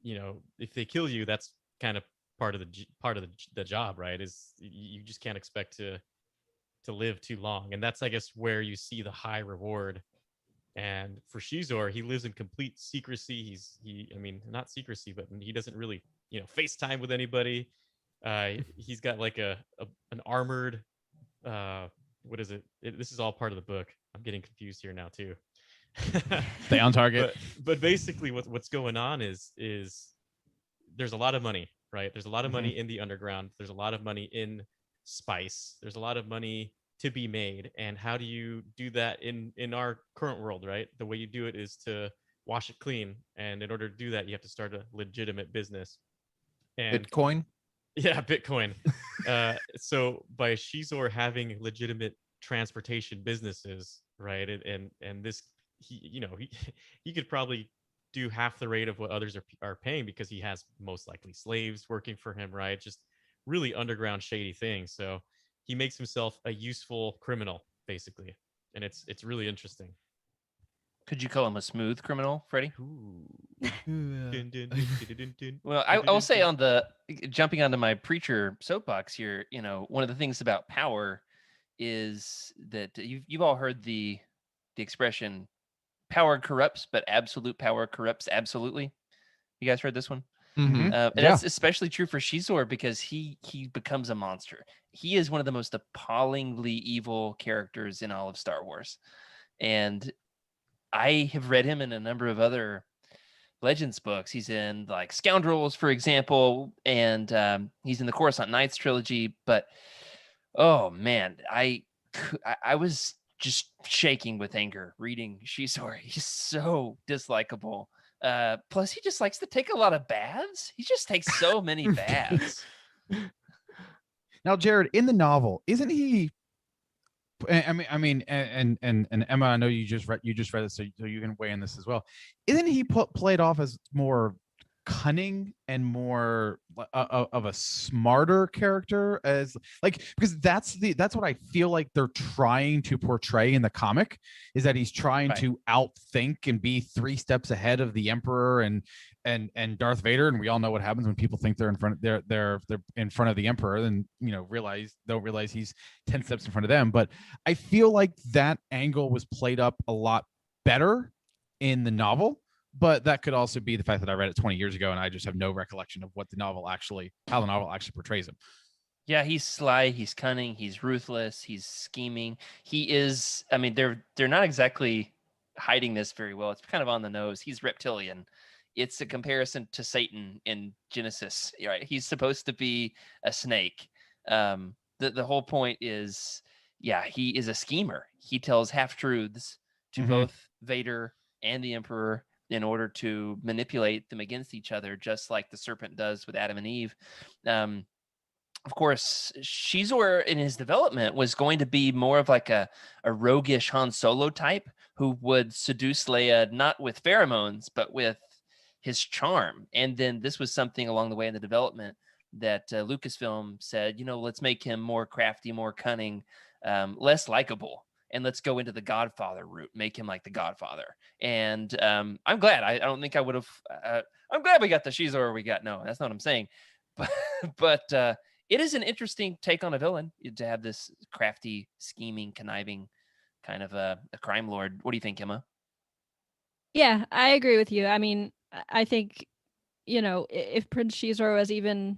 Speaker 6: if they kill you, that's kind of part of the job, right? Is you just can't expect to live too long. And that's, I guess, where you see the high reward. And for Shizor, he lives in complete secrecy. Not secrecy, but he doesn't really, FaceTime with anybody. He's got like an armored, what is it? This is all part of the book. I'm getting confused here now too.
Speaker 1: Stay on target.
Speaker 6: But basically what's going on is there's a lot of money, right? There's a lot of money in the underground. There's a lot of money in spice. There's a lot of money to be made. And how do you do that in our current world, right? The way you do it is to wash it clean. And in order to do that, you have to start a legitimate business. And
Speaker 3: Bitcoin?
Speaker 6: Yeah, Bitcoin. So by Shizor having legitimate transportation businesses, right? And this, he could probably do half the rate of what others are paying because he has most likely slaves working for him, right? Just really underground shady things. So he makes himself a useful criminal, basically. And it's really interesting.
Speaker 5: Could you call him a smooth criminal, Freddie? Well, I will say jumping onto my preacher soapbox here, one of the things about power is that you've all heard the expression power corrupts, but absolute power corrupts absolutely. You guys heard this one?
Speaker 3: Mm-hmm.
Speaker 5: And that's especially true for Shizor because he becomes a monster. He is one of the most appallingly evil characters in all of Star Wars. And I have read him in a number of other Legends books. He's in like Scoundrels, for example, and he's in the Coruscant Nights trilogy. But oh man, I was just shaking with anger reading Shizor. He's so dislikable. Plus, he just likes to take a lot of baths. He just takes so many baths.
Speaker 1: Now, Jared, in the novel, isn't he? And Emma, I know you just read it, so you can weigh in this as well. Isn't he played off as more cunning and more of a smarter character, as like, because that's what I feel like they're trying to portray in the comic, is that he's trying
Speaker 5: Right.
Speaker 1: to outthink and be 3 steps ahead of the Emperor and Darth Vader, and we all know what happens when people think they're in front they're in front of the Emperor, and don't realize he's 10 steps in front of them. But I feel like that angle was played up a lot better in the novel, but that could also be the fact that I read it 20 years ago and I just have no recollection of how the novel actually portrays him.
Speaker 5: Yeah, he's sly, he's cunning, he's ruthless, he's scheming. He is, I mean, they're not exactly hiding this very well. It's kind of on the nose. He's reptilian. It's a comparison to Satan in Genesis, right? He's supposed to be a snake. The whole point is, yeah, he is a schemer. He tells half-truths to
Speaker 1: Mhm.
Speaker 5: both Vader and the Emperor in order to manipulate them against each other, just like the serpent does with Adam and Eve. Of course, Shizor in his development was going to be more of like a roguish Han Solo type who would seduce Leia not with pheromones, but with his charm. And then this was something along the way in the development that Lucasfilm said, let's make him more crafty, more cunning, less likable. And let's go into the Godfather route, make him like the Godfather. And I'm glad. I don't think I would have. I'm glad we got the Shizor we got. No, that's not what I'm saying. But it is an interesting take on a villain to have this crafty, scheming, conniving kind of a crime lord. What do you think, Emma?
Speaker 2: Yeah, I agree with you. I mean, I think, if Prince Shizor was even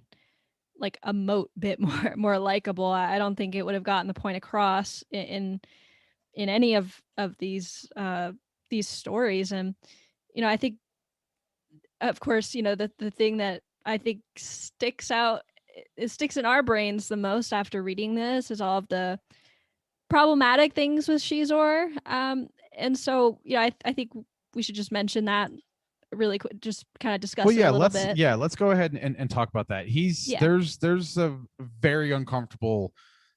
Speaker 2: like a mote bit more likable, I don't think it would have gotten the point across in any of these stories. And I think, of course, the thing that I think sticks in our brains the most after reading this is all of the problematic things with Shizor. And so, I think we should just mention that really quick, just kind of discuss it a little bit.
Speaker 1: Let's go ahead and talk about that. There's a very uncomfortable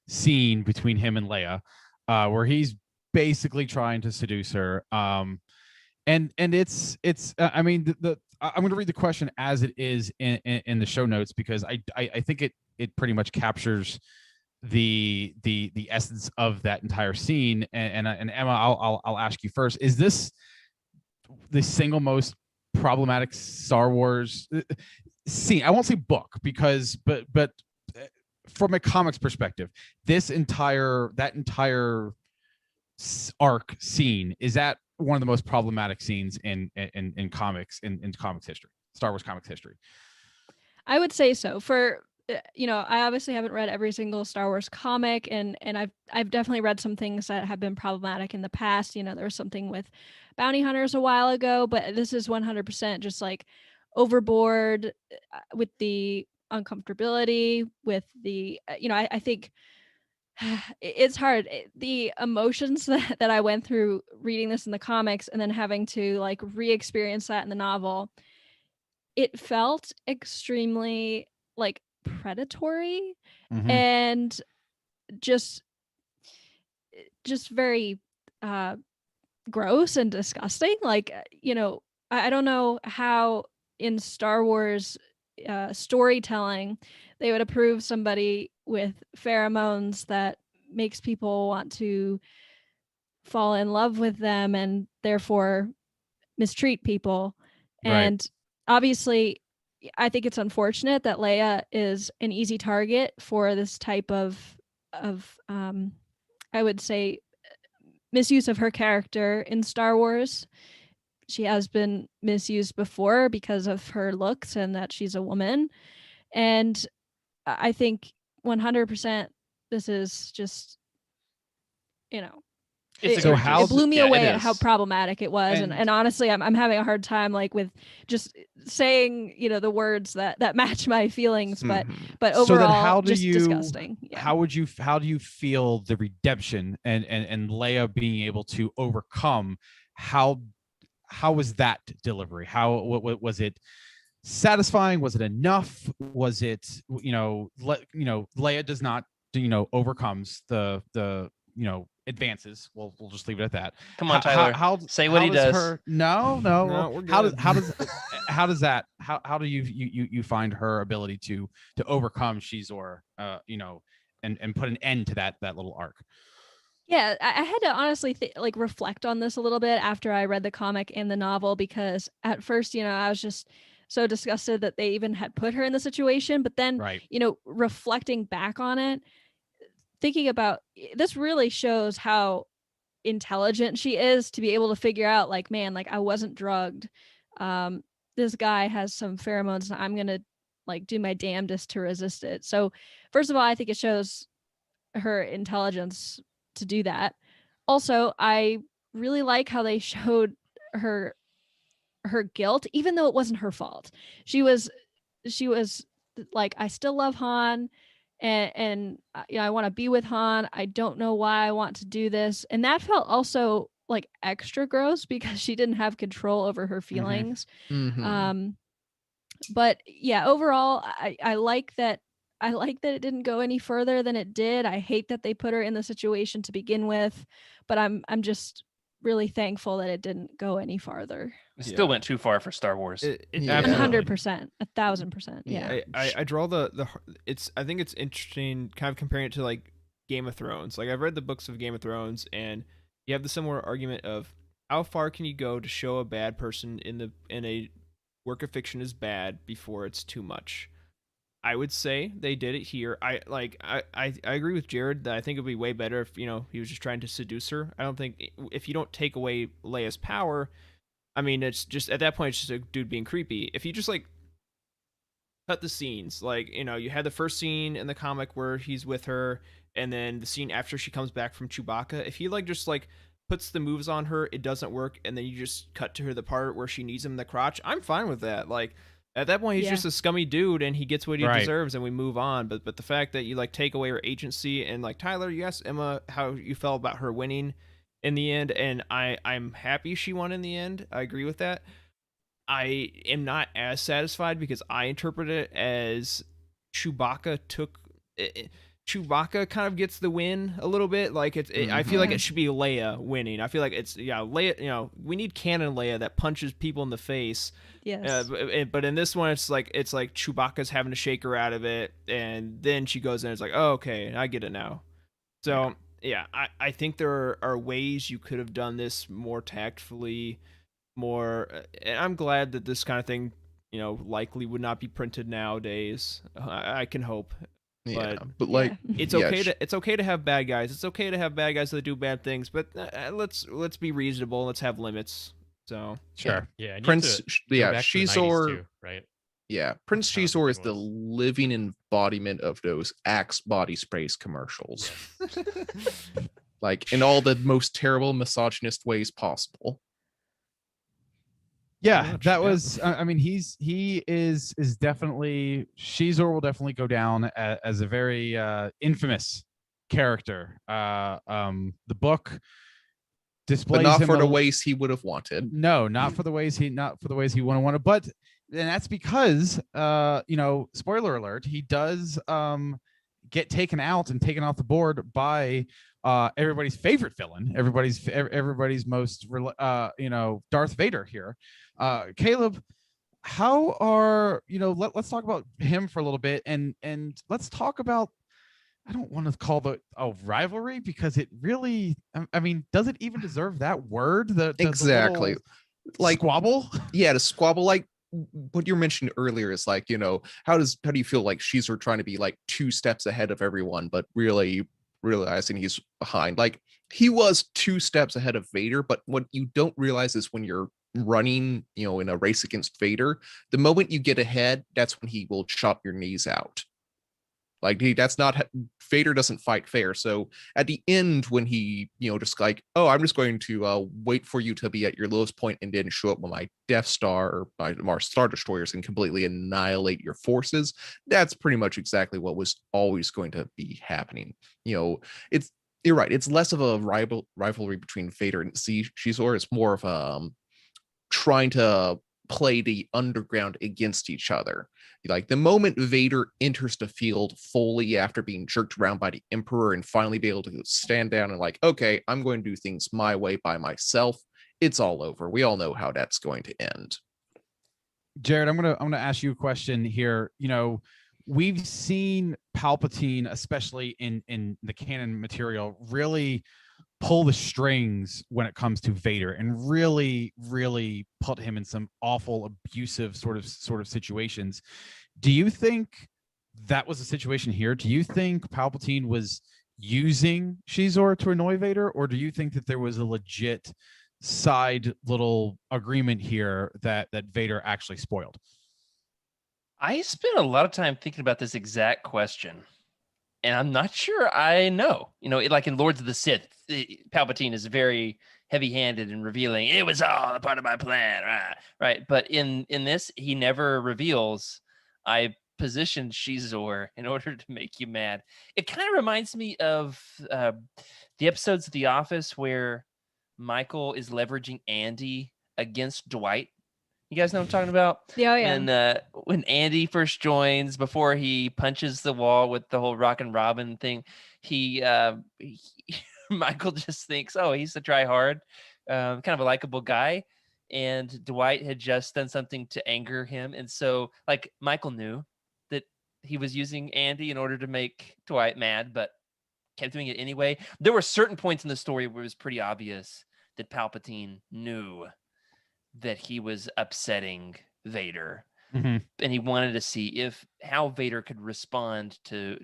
Speaker 1: scene between him and Leia, where he's basically trying to seduce her. And it's I mean, I'm going to read the question as it is in the show notes, because I think it pretty much captures the essence of that entire scene. And Emma, I'll ask you first. Is this the single most problematic Star Wars scene? I won't say book, because but from a comics perspective, that entire arc scene, is that one of the most problematic scenes in comics, in comics history, Star Wars comics history?
Speaker 2: I would say so. For I obviously haven't read every single Star Wars comic, and I've definitely read some things that have been problematic in the past. There was something with bounty hunters a while ago, but this is 100% just like overboard with the uncomfortability, with the I think it's hard. The emotions that I went through reading this in the comics and then having to like re-experience that in the novel, it felt extremely like predatory and just very gross and disgusting. Like, I don't know how in Star Wars storytelling they would approve somebody with pheromones that makes people want to fall in love with them and therefore mistreat people.
Speaker 1: Right.
Speaker 2: And obviously, I think it's unfortunate that Leia is an easy target for this type of I would say misuse of her character in Star Wars. She has been misused before because of her looks and that she's a woman. And I think 100% this is just,
Speaker 5: It's
Speaker 2: it blew me away at how
Speaker 5: is.
Speaker 2: problematic it was. And honestly, I'm having a hard time like with just saying, the words that match my feelings, but overall,
Speaker 1: so then how do you,
Speaker 2: disgusting. Yeah.
Speaker 1: How do you feel the redemption and Leia being able to overcome? How was that delivery? What was it satisfying? Was it enough? Was it, Leia does not, overcomes the advances. We'll just leave it at that.
Speaker 5: Come on, Tyler. Say what he
Speaker 1: does
Speaker 5: does.
Speaker 1: No,
Speaker 4: we're
Speaker 1: how
Speaker 4: good.
Speaker 1: how do you find her ability to overcome Shizor, and put an end to that little arc?
Speaker 2: Yeah, I had to honestly reflect on this a little bit after I read the comic and the novel, because at first, I was just so disgusted that they even had put her in the situation. But then,
Speaker 1: Right.
Speaker 2: reflecting back on it, thinking about this really shows how intelligent she is to be able to figure out, like, man, like, I wasn't drugged. This guy has some pheromones, and I'm gonna do my damnedest to resist it. So first of all, I think it shows her intelligence to do that. Also, I really like how they showed her guilt, even though it wasn't her fault. She was like, I still love Han, and I want to be with Han. I don't know why I want to do this. And that felt also like extra gross because she didn't have control over her feelings.
Speaker 3: Mhm.
Speaker 2: But yeah, overall, I like that. I like that it didn't go any further than it did. I hate that they put her in the situation to begin with, but I'm just really thankful that it didn't go any farther.
Speaker 5: It still went too far for Star Wars.
Speaker 3: Yeah.
Speaker 2: 100%, 1,000%. Yeah.
Speaker 4: I draw I think it's interesting kind of comparing it to like Game of Thrones. Like, I've read the books of Game of Thrones, and you have the similar argument of how far can you go to show a bad person in a work of fiction is bad before it's too much. I would say they did it here. I agree with Jared that I think it would be way better if, he was just trying to seduce her. I don't think, if you don't take away Leia's power, I mean, it's just, at that point, it's just a dude being creepy. If you just cut the scenes, you had the first scene in the comic where he's with her, and then the scene after she comes back from Chewbacca. If he just puts the moves on her, it doesn't work, and then you just cut to her the part where she needs him in the crotch, I'm fine with that. At that point, he's just a scummy dude, and he gets what he deserves, and we move on. But the fact that you take away her agency, and Tyler, you asked Emma how you felt about her winning in the end, and I'm happy she won in the end. I agree with that. I am not as satisfied because I interpret it as Chewbacca kind of gets the win a little bit. I feel like it should be Leia winning. I feel like it's Leia. We need canon Leia that punches people in the face.
Speaker 2: Yes.
Speaker 4: But in this one, it's like Chewbacca's having to shake her out of it, and then she goes in. And it's like, oh, okay, I get it now. So yeah, I think there are ways you could have done this more tactfully, more. And I'm glad that this kind of thing, likely would not be printed nowadays. I can hope.
Speaker 3: Yeah,
Speaker 4: but it's okay to have bad guys. It's okay to have bad guys that do bad things, but let's be reasonable. Let's have limits. So
Speaker 1: sure.
Speaker 6: Yeah,
Speaker 3: Prince. Shizor.
Speaker 6: Too, right?
Speaker 3: Yeah, Prince Shizor is the living embodiment of those Axe body sprays commercials. In all the most terrible misogynist ways possible.
Speaker 1: Yeah, that was. I mean, he is definitely, Shizor will definitely go down as a very infamous character. The book displays,
Speaker 3: but not
Speaker 1: him
Speaker 3: for the ways he would have wanted.
Speaker 1: No, not for the ways he would have wanted. But and that's because, spoiler alert, he does get taken out and taken off the board by everybody's favorite villain, everybody's most Darth Vader here. Caleb, how are let's talk about him for a little bit, and let's talk about, I don't want to call the rivalry, because it really, I mean, does it even deserve that word?
Speaker 3: Exactly.
Speaker 1: The squabble?
Speaker 3: Yeah, the squabble. What you mentioned earlier is how do you feel like Shizor trying to be 2 steps ahead of everyone, but really realizing he's behind? He was 2 steps ahead of Vader, but what you don't realize is when you're running, in a race against Vader, the moment you get ahead, that's when he will chop your knees out. Vader doesn't fight fair. So at the end, when he, just oh, I'm just going to wait for you to be at your lowest point and then show up with my Death Star or my Star Destroyers and completely annihilate your forces, that's pretty much exactly what was always going to be happening. You're right. It's less of a rivalry between Vader and Shizor. It's more of trying to play the underground against each other. Like the moment Vader enters the field fully after being jerked around by the Emperor and finally be able to stand down and like, okay, I'm going to do things my way by myself, it's all over. We all know how that's going to end.
Speaker 1: Jared, I'm gonna ask you a question here. You know, we've seen Palpatine, especially in the canon material, really pull the strings when it comes to Vader and really put him in some awful abusive sort of situations. Do you think that was a situation here? Do you think Palpatine was using Shizor to annoy Vader, or do you think that there was a legit side little agreement here that Vader actually spoiled?
Speaker 5: I spent a lot of time thinking about this exact question, and I'm not sure I know. You know, like in Lords of the Sith, Palpatine is very heavy-handed in revealing it was all a part of my plan, right? But in this, he never reveals, I positioned Shizor in order to make you mad. It kind of reminds me of the episodes of The Office where Michael is leveraging Andy against Dwight. You guys know what I'm talking about?
Speaker 2: Yeah, oh, yeah.
Speaker 5: When Andy first joins, before he punches the wall with the whole Rockin' Robin thing, he Michael just thinks, oh, he's a try hard, kind of a likable guy, and Dwight had just done something to anger him, and so like Michael knew that he was using Andy in order to make Dwight mad, but kept doing it anyway. There were certain points in the story where it was pretty obvious that Palpatine knew that he was upsetting Vader,
Speaker 1: Mm-hmm.
Speaker 5: and he wanted to see how Vader could respond to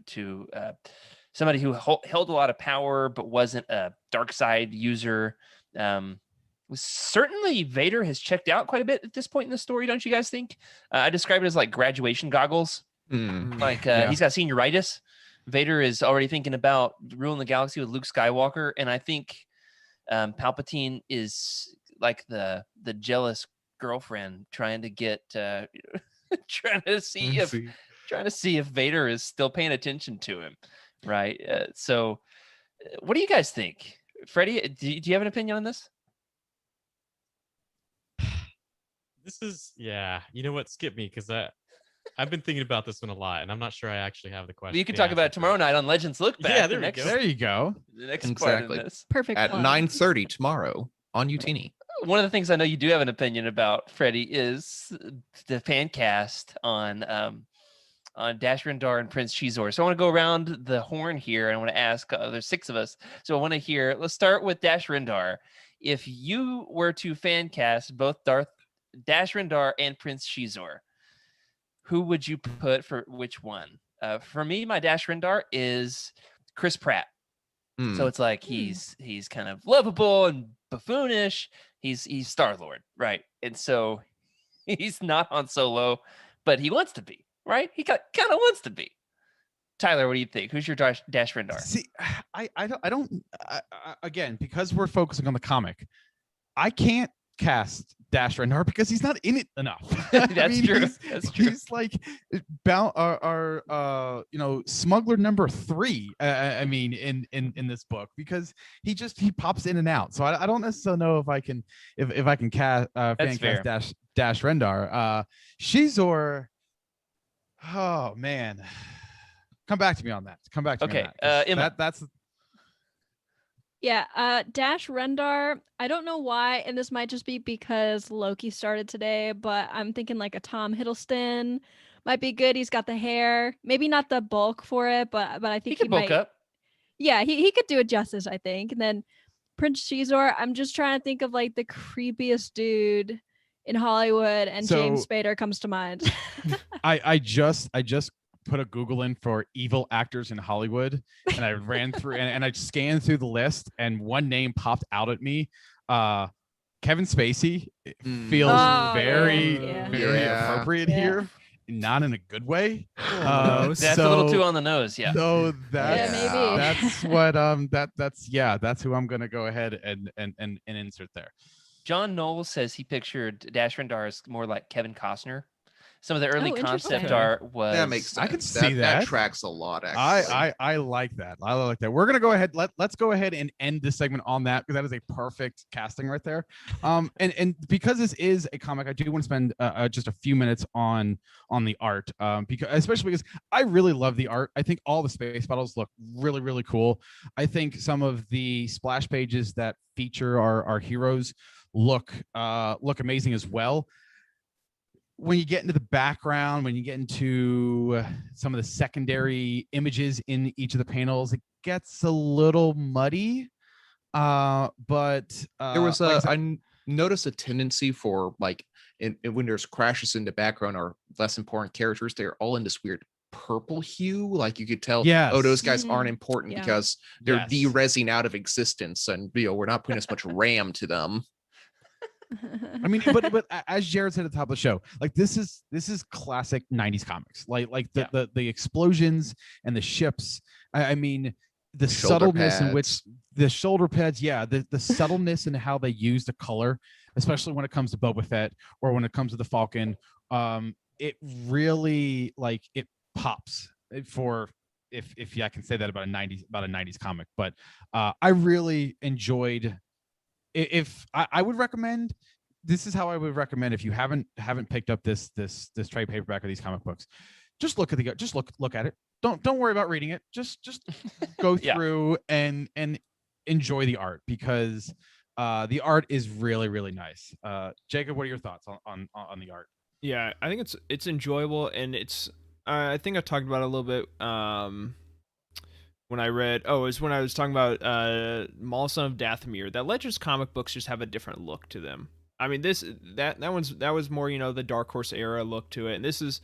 Speaker 5: somebody who held a lot of power but wasn't a dark side user. Certainly Vader has checked out quite a bit at this point in the story, don't you guys think? I describe it as like graduation goggles. Like he's got senioritis. Vader is already thinking about ruling the galaxy with Luke Skywalker, and I think Palpatine is like the jealous girlfriend trying to get trying to see if Vader is still paying attention to him, right? So what do you guys think? Freddie, do you have an opinion on this?
Speaker 6: This is, yeah, you know what, skip me, because I've been thinking about this one a lot, and I'm not sure I actually have the question.
Speaker 5: You can talk about it tomorrow night on Legends Look Back.
Speaker 6: Yeah,
Speaker 1: There you go.
Speaker 5: The next
Speaker 3: Exactly.
Speaker 5: part of this.
Speaker 2: Perfect.
Speaker 3: At
Speaker 2: plug.
Speaker 3: 9:30 tomorrow on Utini.
Speaker 5: One of the things I know you do have an opinion about, Freddie, is the fan cast on Dash Rendar and Prince Shizor. So I want to go around the horn here, and I want to ask, there's 6 of us. So I want to hear, let's start with Dash Rendar. If you were to fan cast both Dash Rendar and Prince Shizor, who would you put for which one? For me, my Dash Rendar is Chris Pratt. So it's like he's kind of lovable and buffoonish. He's Star-Lord, right? And so he's not Han Solo, but he wants to be, right? He kind of wants to be. Tyler, what do you think? Who's your Dash Rendar?
Speaker 1: See, I don't again, because we're focusing on the comic, I can't cast Dash Rendar because he's not in it enough.
Speaker 5: That's true. That's true.
Speaker 1: He's like our smuggler number 3. I mean, in this book, because he pops in and out. So I don't necessarily know if I can cast fan cast Dash Rendar. Shizor. Oh man, come back to me on that. Come back to me on that.
Speaker 5: Emma.
Speaker 1: That's.
Speaker 2: Yeah, Dash Rendar, I don't know why, and this might just be because Loki started today, but I'm thinking like a Tom Hiddleston might be good. He's got the hair, maybe not the bulk for it, but I think
Speaker 5: He could bulk up.
Speaker 2: Yeah, he could do it justice, I think. And then Prince Shizor, I'm just trying to think of like the creepiest dude in Hollywood, and James Spader comes to mind.
Speaker 1: I just put a Google in for evil actors in Hollywood, and I ran through and I scanned through the list, and one name popped out at me. Kevin Spacey feels very appropriate here, not in a good way.
Speaker 5: That's a little too on the nose. Yeah.
Speaker 1: So
Speaker 2: maybe.
Speaker 1: that's what that's who I'm gonna go ahead and insert there.
Speaker 5: John Knowles says he pictured Dash Rendar as more like Kevin Costner. Some of the early
Speaker 2: Oh,
Speaker 5: concept
Speaker 2: interesting.
Speaker 5: art was
Speaker 3: That makes sense.
Speaker 1: I could see
Speaker 3: That
Speaker 1: that.
Speaker 3: tracks a lot, actually.
Speaker 1: I like that. I like that. We're gonna go ahead. Let's go ahead and end this segment on that, because that is a perfect casting right there. And because this is a comic, I do want to spend just a few minutes on the art. Because especially because I really love the art. I think all the space battles look really, really cool. I think some of the splash pages that feature our heroes look amazing as well. When you get into the background, when you get into some of the secondary images in each of the panels, it gets a little muddy. But
Speaker 3: There was
Speaker 1: like I
Speaker 3: a
Speaker 1: said,
Speaker 3: noticed a tendency for like when there's crashes in the background or less important characters, they're all in this weird purple hue. Like you could tell,
Speaker 1: yes,
Speaker 3: oh, those guys
Speaker 2: Mhm.
Speaker 3: aren't important
Speaker 2: Yeah.
Speaker 3: because they're
Speaker 1: yes.
Speaker 3: de-resing out of existence, and we're not putting as much RAM to them.
Speaker 1: I mean, but as Jared said at the top of the show, like this is classic '90s comics. Like the explosions and the ships. I mean, the
Speaker 3: Shoulder
Speaker 1: subtleness in which
Speaker 3: pads.
Speaker 1: the shoulder pads, yeah, the subtleness in how they use the color, especially when it comes to Boba Fett or when it comes to the Falcon. It really like it pops for if yeah, I can say that about a '90s comic. But I really enjoyed. If I would recommend, this is how I would recommend, if you haven't picked up this trade paperback of these comic books, just look at look at it. Don't worry about reading it. Just go
Speaker 5: Yeah.
Speaker 1: through and enjoy the art, because the art is really, really nice. Jacob, what are your thoughts on the art?
Speaker 4: Yeah, I think it's enjoyable, and it's I think I talked about it a little bit when I read it was when I was talking about Maul Son of Dathomir. That Legends comic books just have a different look to them. I mean, that was more, the Dark Horse era look to it, and this is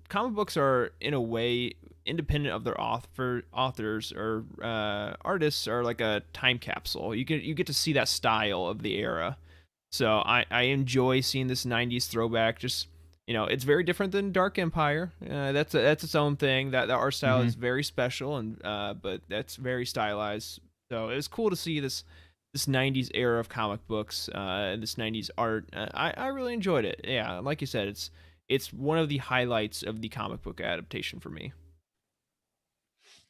Speaker 4: comic books are in a way independent of their authors or artists, are like a time capsule. You get to see that style of the era. So I enjoy seeing this '90s throwback. Just, it's very different than Dark Empire. That's its own thing. That the art style is very special, and but that's very stylized. So it was cool to see this '90s era of comic books and this '90s art. I really enjoyed it. Yeah, like you said, it's one of the highlights of the comic book adaptation for me.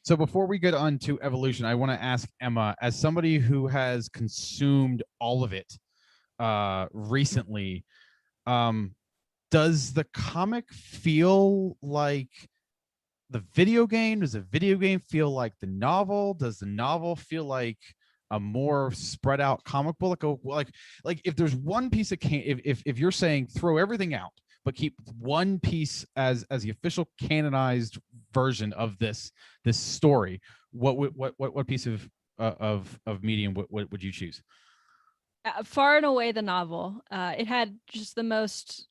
Speaker 1: So before we get on to Evolution, I want to ask Emma, as somebody who has consumed all of it recently, does the comic feel like the video game? Does the video game feel like the novel? Does the novel feel like a more spread out comic book? Like if there's one piece of if you're saying throw everything out but keep one piece as the official canonized version of this story, what piece of medium would you choose?
Speaker 2: Far and away the novel. It had just the most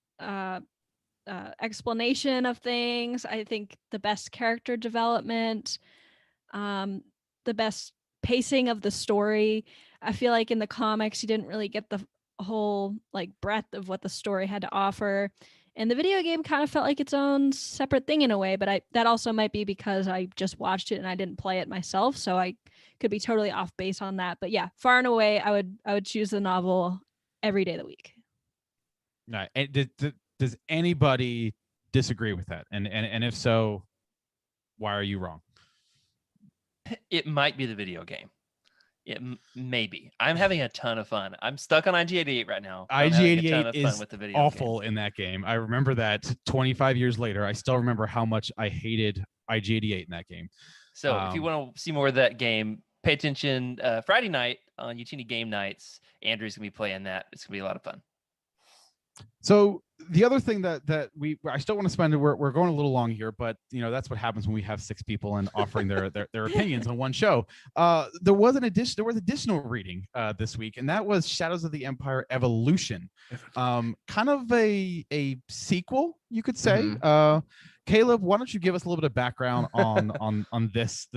Speaker 2: explanation of things. I think the best character development, the best pacing of the story. I feel like in the comics you didn't really get the whole like breadth of what the story had to offer. And the video game kind of felt like its own separate thing in a way, but that also might be because I just watched it and I didn't play it myself, so I could be totally off base on that. But yeah, far and away I would choose the novel every day of the week.
Speaker 1: Right. And does anybody disagree with that? And if so, why are you wrong?
Speaker 5: It might be the video game. It maybe. I'm having a ton of fun. I'm stuck on IG-88 right now. I'm having a ton
Speaker 1: IG-88
Speaker 5: of fun
Speaker 1: is
Speaker 5: with the video
Speaker 1: awful
Speaker 5: game.
Speaker 1: in that game. I remember that 25 years later. I still remember how much I hated IG-88 in that game.
Speaker 5: So if you want to see more of that game, pay attention. Friday night on Utini Game Nights, Andrew's gonna be playing that. It's gonna be a lot of fun.
Speaker 1: So the other thing that I still want to spend, we're going a little long here, but that's what happens when we have 6 people and offering their opinions on one show. There was additional reading this week, and that was Shadows of the Empire Evolution, kind of a sequel, you could say. Caleb, why don't you give us a little bit of background on this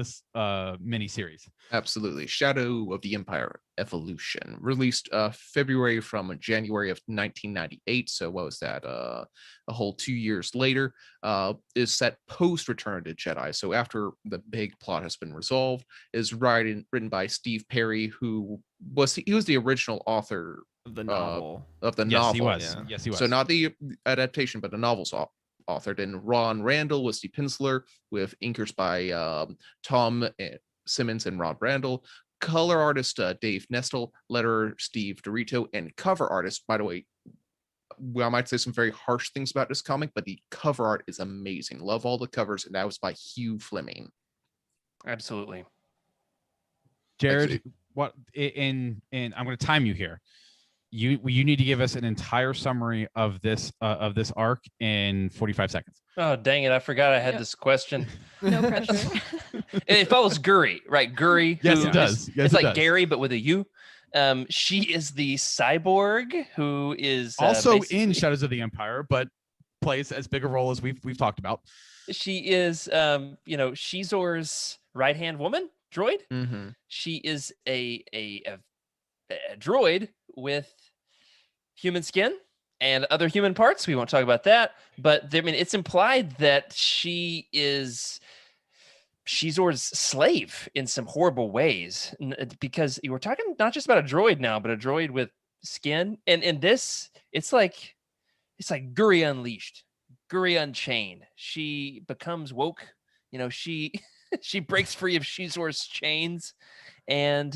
Speaker 1: mini series?
Speaker 3: Absolutely. Shadow of the Empire Evolution, released February from January of 1998. So what was that? A whole 2 years later. Is set post Return of the Jedi. So after the big plot has been resolved. Is written by Steve Perry, who was the original author
Speaker 4: The novel.
Speaker 3: of the
Speaker 1: Yes,
Speaker 3: novel.
Speaker 1: he was.
Speaker 4: Yeah.
Speaker 1: Yes, he was.
Speaker 3: So not the adaptation, but the novel's authored. And Ron Randall was the penciler, with inkers by Tom Simmons and Rob Randall, color artist Dave Nestle, letterer Steve Dorito, and cover artist, by the way, well, I might say some very harsh things about this comic, but the cover art is amazing. Love all the covers, and that was by Hugh Fleming.
Speaker 5: Absolutely.
Speaker 1: Jared,
Speaker 3: Actually-
Speaker 1: what in I'm going to time you here. You need to give us an entire summary of this arc in 45 seconds.
Speaker 5: Oh, dang it. I forgot I had
Speaker 2: Yep.
Speaker 5: this question.
Speaker 2: No pressure.
Speaker 5: It follows Guri, right? Guri.
Speaker 1: Yes,
Speaker 5: who
Speaker 1: it does.
Speaker 5: is-
Speaker 1: Yes,
Speaker 5: it's
Speaker 1: it
Speaker 5: like
Speaker 1: does.
Speaker 5: Gary, but with a U. She is the cyborg who is
Speaker 1: Also in
Speaker 5: basically-
Speaker 1: Shadows of the Empire, but plays as big a role as we've talked about.
Speaker 5: She is, Shizor's right-hand woman droid.
Speaker 3: Mm-hmm.
Speaker 5: She is a droid with human skin and other human parts. We won't talk about that, but it's implied that she is Shizor's slave in some horrible ways, because we're talking not just about a droid now, but a droid with skin. And in this, it's like Guri Unleashed, Guri Unchained. She becomes woke. She she breaks free of Shizor's chains, and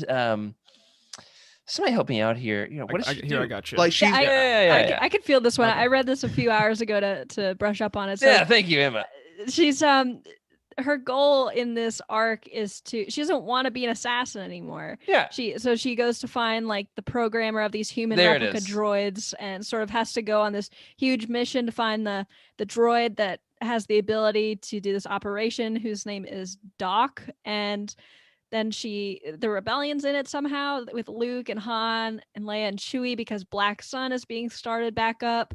Speaker 5: somebody help me out here. What does she do?
Speaker 4: I got you.
Speaker 3: Like she's
Speaker 2: I,
Speaker 5: Yeah.
Speaker 2: I could feel this one.
Speaker 4: Okay.
Speaker 2: I read this a few hours ago to brush up on it. So
Speaker 5: Yeah, thank you, Emma.
Speaker 2: she's her goal in this arc is she doesn't want to be an assassin anymore.
Speaker 5: Yeah.
Speaker 2: She goes to find like the programmer of these human
Speaker 5: There it
Speaker 2: replica
Speaker 5: is.
Speaker 2: droids, and sort of has to go on this huge mission to find the droid that has the ability to do this operation, whose name is Doc. And then the rebellion's in it somehow with Luke and Han and Leia and Chewie, because Black Sun is being started back up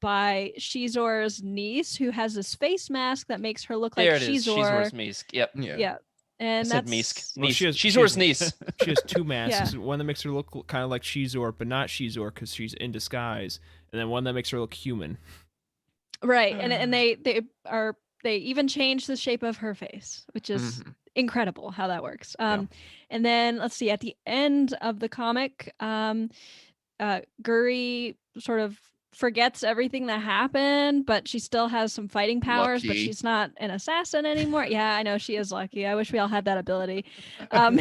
Speaker 2: by Shizor's niece, who has this face mask that makes her look like
Speaker 5: There it is.
Speaker 2: Shizor.
Speaker 5: Shizor's Misk. Yep.
Speaker 2: Yeah. And
Speaker 5: I said
Speaker 2: that's
Speaker 5: Misk.
Speaker 4: Well, she has-
Speaker 5: Shizor's
Speaker 4: she has-
Speaker 5: niece.
Speaker 4: She has two masks. One that makes her look kind of like Shizor, but not Shizor because she's in disguise, and then one that makes her look human.
Speaker 2: right. And they even changed the shape of her face, which is
Speaker 3: Mhm.
Speaker 2: incredible how that works. And then let's see, at the end of the comic, Guri sort of forgets everything that happened, but she still has some fighting powers, but
Speaker 3: Lucky.
Speaker 2: she's not an assassin anymore. Yeah, I know, she is lucky. I wish we all had that ability. And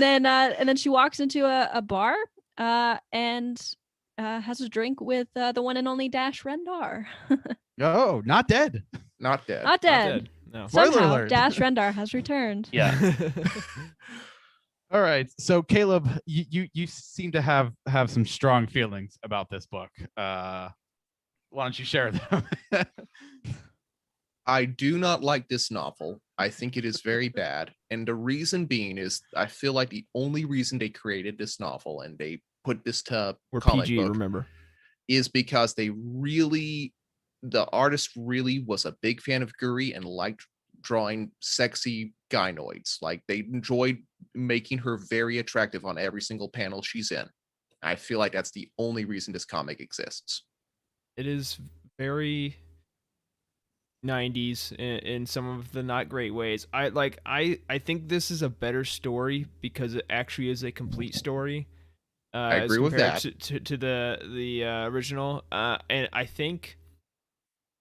Speaker 2: then she walks into a bar and has a drink with the one and only Dash Rendar.
Speaker 1: Oh, not dead.
Speaker 3: Not dead.
Speaker 2: Not dead.
Speaker 4: No.
Speaker 1: Spoiler
Speaker 2: Somehow,
Speaker 1: alert.
Speaker 2: Dash Rendar has returned.
Speaker 5: Yeah.
Speaker 1: All right. So Caleb, you seem to have some strong feelings about this book. Why don't you share them?
Speaker 3: I do not like this novel. I think it is very bad. And the reason being is I feel like the only reason they created this novel and they put this to
Speaker 4: We're
Speaker 3: comic
Speaker 4: PG,
Speaker 3: book
Speaker 4: remember?
Speaker 3: is because the artist really was a big fan of Guri and liked drawing sexy gynoids. Like they enjoyed making her very attractive on every single panel she's in. I feel like that's the only reason this comic exists.
Speaker 4: It is very 90s in some of the not great ways. I think this is a better story because it actually is a complete story.
Speaker 3: I
Speaker 4: as
Speaker 3: agree with
Speaker 4: compared
Speaker 3: that.
Speaker 4: to the original. And I think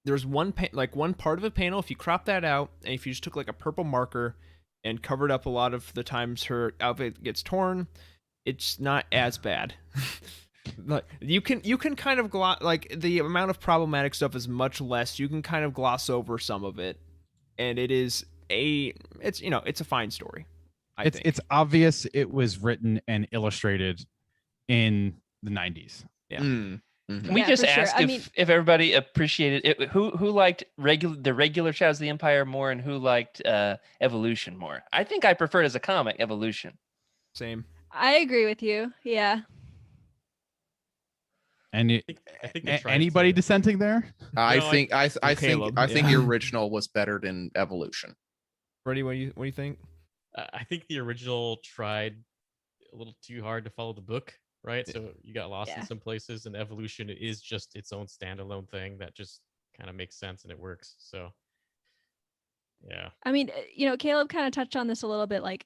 Speaker 4: there's one part of a panel, if you crop that out and if you just took like a purple marker and covered up a lot of the times her outfit gets torn, it's not as bad. Like you can kind of like the amount of problematic stuff is much less. You can kind of gloss over some of it, and it's a fine story. I think
Speaker 1: It's obvious it was written and illustrated in the 90s.
Speaker 4: Yeah.
Speaker 3: Mhm.
Speaker 5: Can we
Speaker 2: Yeah,
Speaker 5: just
Speaker 2: for sure.
Speaker 5: ask
Speaker 2: I
Speaker 5: if,
Speaker 2: mean-
Speaker 5: if everybody appreciated it? Who liked the regular Shadows of the Empire more, and who liked Evolution more? I think I preferred as a comic Evolution.
Speaker 4: same.
Speaker 2: I agree with you. Yeah.
Speaker 1: And
Speaker 6: I think they tried
Speaker 1: anybody
Speaker 6: to-
Speaker 1: dissenting there?
Speaker 3: I
Speaker 6: No,
Speaker 3: think I think
Speaker 4: Caleb,
Speaker 3: I think
Speaker 4: yeah.
Speaker 3: the original was better than Evolution.
Speaker 4: Freddie, what do you think?
Speaker 6: I think the original tried a little too hard to follow the book, right? So you got lost
Speaker 2: Yeah.
Speaker 6: in some places, and Evolution is just its own standalone thing that just kind of makes sense and it works. So, yeah.
Speaker 2: I mean, Caleb kind of touched on this a little bit. Like,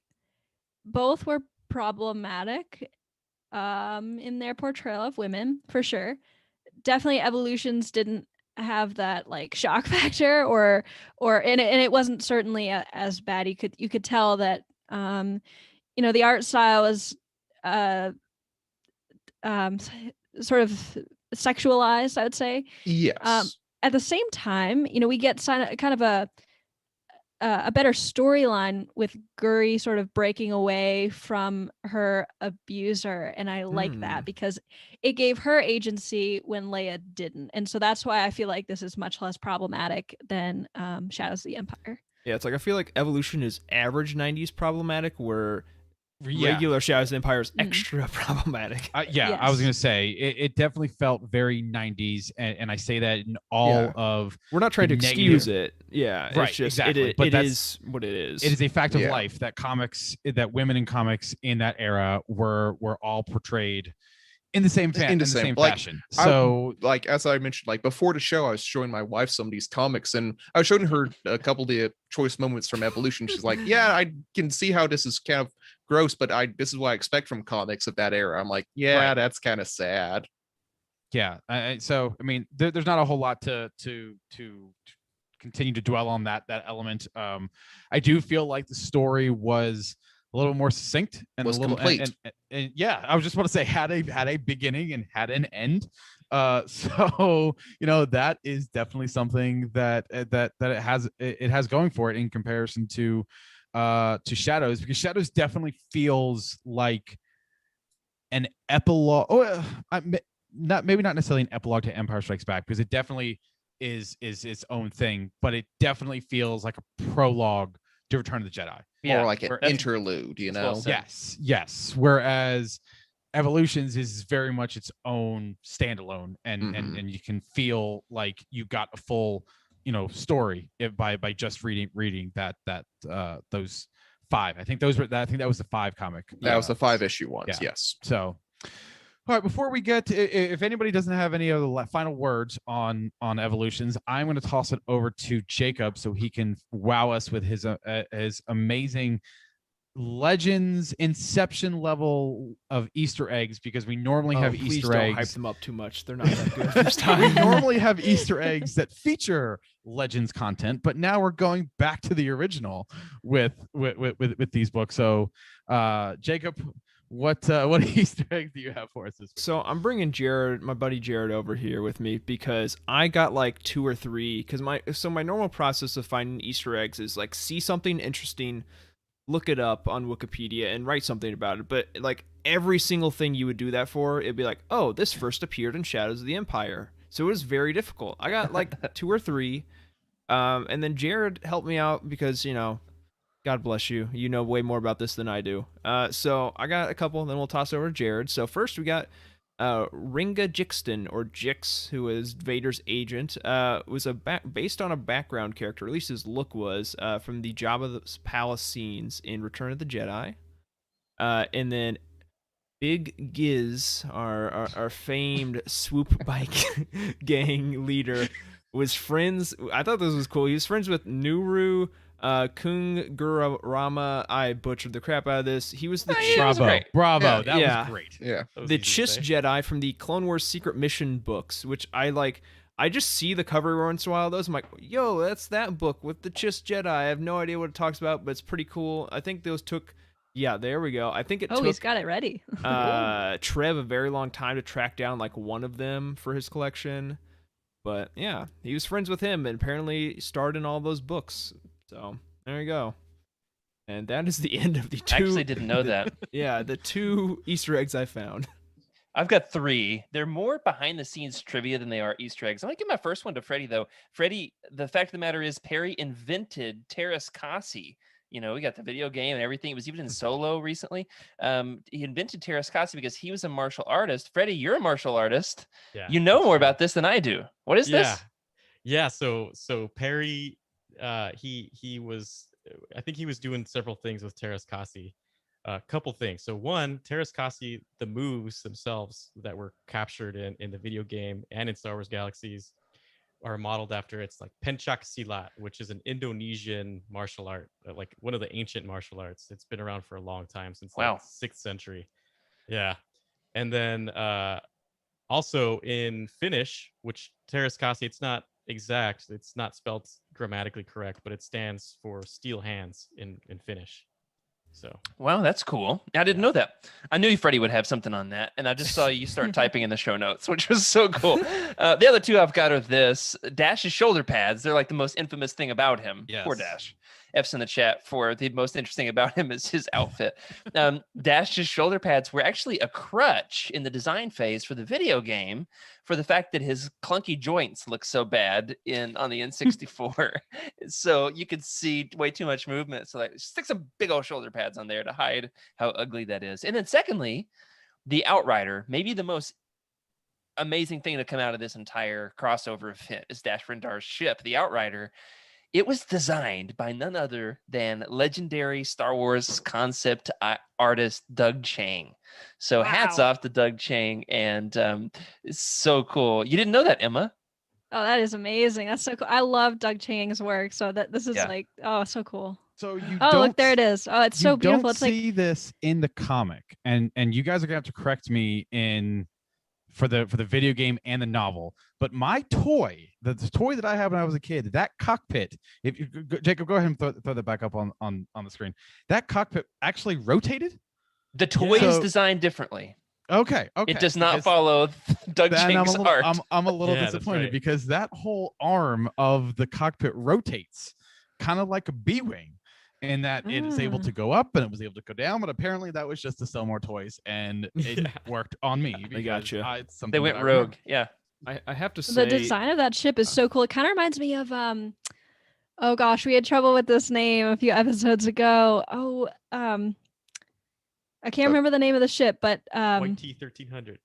Speaker 2: both were problematic in their portrayal of women, for sure. Definitely Evolutions didn't have that like shock factor and it wasn't certainly as bad. You could tell that the art style is uh sort of sexualized, I would say.
Speaker 3: Yes.
Speaker 2: At the same time, we get kind of a better storyline with Guri sort of breaking away from her abuser, and I like that because it gave her agency when Leia didn't, and so that's why I feel like this is much less problematic than Shadows of the Empire.
Speaker 4: Yeah, it's like I feel like Evolution is average 90s problematic, where regular Shadows of the Empire is extra problematic.
Speaker 1: I was
Speaker 2: Yes.
Speaker 1: gonna say it definitely felt very 90s, and I say that in all of.
Speaker 4: We're not trying to
Speaker 1: the
Speaker 4: excuse it. Yeah,
Speaker 1: Right,
Speaker 4: it's just,
Speaker 1: exactly, but
Speaker 4: it
Speaker 1: that's-
Speaker 4: is what it is.
Speaker 1: It is a fact of
Speaker 3: Yeah.
Speaker 1: life that women in comics in that era were all portrayed in the same fashion. So
Speaker 3: like, as I mentioned, like before the show, I was showing my wife some of these comics, and I was showing her a couple of the choice moments from Evolution. She's like, "Yeah, I can see how this is kind of gross, but this is what I expect from comics of that era." I'm like, "Yeah,
Speaker 1: Right.
Speaker 3: that's kind of sad."
Speaker 1: yeah, so I mean, there's not a whole lot to continue to dwell on that element. I do feel like the story was a little more succinct and
Speaker 3: Was
Speaker 1: a little
Speaker 3: complete.
Speaker 1: and yeah, I was just want to say had a beginning and had an end. So that is definitely something that it has going for it in comparison to Shadows, because Shadows definitely feels like an epilogue. Maybe not necessarily an epilogue to Empire Strikes Back, because it definitely is its own thing, but it definitely feels like a prologue to Return of the Jedi.
Speaker 3: More like an
Speaker 1: That's-
Speaker 3: interlude, you
Speaker 5: that's well
Speaker 3: know?
Speaker 5: said.
Speaker 1: Yes. Whereas Evolutions is very much its own standalone, and and you can feel like you got a full story by just reading that those 5. I think that was the 5 comic.
Speaker 3: That was the 5-issue ones.
Speaker 1: Yeah.
Speaker 3: Yes.
Speaker 1: So, all right, before we get to, if anybody doesn't have any other final words on Evolutions, I'm going to toss it over to Jacob so he can wow us with his amazing Legends Inception level of Easter eggs, because we normally have
Speaker 4: Please
Speaker 1: Easter
Speaker 4: don't hype
Speaker 1: eggs.
Speaker 4: them up too much. They're not that good first
Speaker 1: We
Speaker 4: time.
Speaker 1: normally have Easter eggs that feature Legends content, but now we're going back to the original with these books. So, Jacob, what Easter eggs do you have for us this week?
Speaker 4: So I'm bringing my buddy Jared over here with me, because I got like 2 or 3. Because my normal process of finding Easter eggs is like see something interesting, look it up on Wikipedia, and write something about it. But like every single thing you would do that for, it'd be like, oh, this first appeared in Shadows of the Empire. So it was very difficult. I got like 2 or 3, and then Jared helped me out because God bless you. You know way more about this than I do. So I got a couple, then we'll toss over to Jared. So first we got Ringa Jixton, or Jix, who is Vader's agent. Was based on a background character, at least his look was, from the Jabba's palace scenes in Return of the Jedi. And then Big Giz, our famed swoop bike gang leader, was friends. I thought this was cool. He was friends with Nuru Kung Gurarama. I butchered the crap out of this. He was the
Speaker 1: Bravo.
Speaker 3: Yeah.
Speaker 1: That
Speaker 4: Yeah.
Speaker 1: was great.
Speaker 3: Yeah.
Speaker 6: That was
Speaker 4: the
Speaker 6: easy to
Speaker 4: Chiss
Speaker 6: say.
Speaker 4: Jedi from the Clone Wars Secret Mission books, which I like. I just see the cover every once in a while of those. I'm like, yo, that's that book with the Chiss Jedi. I have no idea what it talks about, but it's pretty cool. I think those took, yeah, there we go. I think it
Speaker 2: He's
Speaker 4: took
Speaker 2: got it ready.
Speaker 4: Trev a very long time to track down like one of them for his collection. But yeah, he was friends with him and apparently starred in all those books. So there you go. And that is the end of the 2.
Speaker 5: I actually didn't know that.
Speaker 4: Yeah, the 2 Easter eggs I found.
Speaker 5: I've got 3. They're more behind the scenes trivia than they are Easter eggs. I'm gonna give my first one to Freddie though. Freddie, the fact of the matter is Perry invented Terras Kasi. We got the video game and everything. It was even in Solo recently. He invented Terras Kasi because he was a martial artist. Freddie, you're a martial artist.
Speaker 6: Yeah,
Speaker 5: You know
Speaker 6: that's
Speaker 5: more
Speaker 6: true.
Speaker 5: about this than I do. What is this?
Speaker 6: Yeah. So Perry, he was, I think he was doing several things with Terras Kasi. A couple things. So one, Terras Kasi, the moves themselves that were captured in the video game and in Star Wars Galaxies are modeled after, it's like Pencak Silat, which is an Indonesian martial art, like one of the ancient martial arts. It's been around for a long time, since
Speaker 5: Wow.
Speaker 6: like 6th century. Yeah. And then also in Finnish, which Terraskasi, it's not exact, it's not spelled grammatically correct, but it stands for steel hands in Finnish. So
Speaker 5: Wow, that's cool. I didn't know that. I knew Freddie would have something on that, and I just saw you start typing in the show notes, which was so cool. The other two I've got are this: Dash's shoulder pads. They're like the most infamous thing about him. Poor
Speaker 1: Yes.
Speaker 5: Dash. F's in the chat for the most interesting about him is his outfit. Dash's shoulder pads were actually a crutch in the design phase for the video game for the fact that his clunky joints look so bad on the N64. So you could see way too much movement. So like stick some big old shoulder pads on there to hide how ugly that is. And then secondly, the Outrider, maybe the most amazing thing to come out of this entire crossover event is Dash Rendar's ship, the Outrider. It was designed by none other than legendary Star Wars concept artist Doug Chang. So hats
Speaker 2: Wow.
Speaker 5: off to Doug Chang, and it's so cool. You didn't know that, Emma?
Speaker 2: Oh, that is amazing. That's so cool. I love Doug Chang's work. So this is
Speaker 5: Yeah.
Speaker 2: like, oh, so cool.
Speaker 1: So you
Speaker 2: Oh,
Speaker 1: don't
Speaker 2: look, there it is. Oh, it's so
Speaker 1: you
Speaker 2: beautiful.
Speaker 1: don't
Speaker 2: It's like,
Speaker 1: see this in the comic, and you guys are gonna have to correct me for the video game and the novel. But my toy, the toy that I had when I was a kid, that cockpit. If you, Jacob, go ahead and throw that back up on the screen. That cockpit actually rotated.
Speaker 5: The toy is
Speaker 1: So-
Speaker 5: designed differently.
Speaker 1: Okay.
Speaker 5: It does not
Speaker 1: because
Speaker 5: follow Doug
Speaker 1: then
Speaker 5: Chang's art.
Speaker 1: I'm a little
Speaker 6: Yeah, that's
Speaker 1: disappointed
Speaker 6: right.
Speaker 1: because that whole arm of the cockpit rotates, kind of like a B-wing, in that it is able to go up and it was able to go down. But apparently that was just to sell more toys, and it
Speaker 6: Yeah.
Speaker 1: worked on me.
Speaker 4: They got
Speaker 1: because
Speaker 4: you.
Speaker 1: It's something
Speaker 5: They
Speaker 1: that
Speaker 5: went
Speaker 1: I remember.
Speaker 5: rogue. Yeah.
Speaker 4: I have to say
Speaker 2: the design of that ship is so cool. It kind of reminds me of oh gosh, we had trouble with this name a few episodes ago. Oh, I can't remember the name of the ship, but
Speaker 6: White T 1300.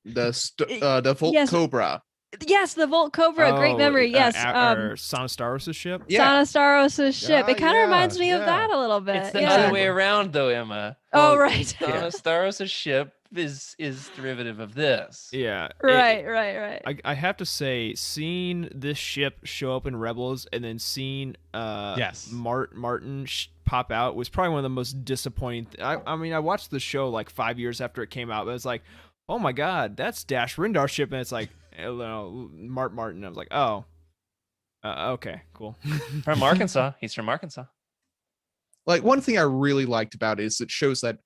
Speaker 3: The Volt
Speaker 2: yes.
Speaker 3: Cobra.
Speaker 2: yes, the Volt Cobra, great memory. Yes,
Speaker 4: or Sonostaros' ship.
Speaker 3: Yeah.
Speaker 2: Sonostaros' ship. It kind of
Speaker 1: yeah,
Speaker 2: reminds me of
Speaker 1: yeah.
Speaker 2: that a little bit.
Speaker 5: It's the
Speaker 2: yeah.
Speaker 5: other way around, though, Emma.
Speaker 2: Oh, right.
Speaker 5: Staros' ship is derivative of this.
Speaker 4: Yeah.
Speaker 2: right.
Speaker 4: I have to say, seeing this ship show up in Rebels and then seeing
Speaker 1: Yes.
Speaker 4: Martin pop out was probably one of the most disappointing. I mean, I watched the show like 5 years after it came out, but it's like, oh my god, that's Dash Rendar's ship, and it's like, Martin. I was like, oh, okay, cool.
Speaker 5: From Arkansas. He's from Arkansas.
Speaker 3: Like, one thing I really liked about it is it shows that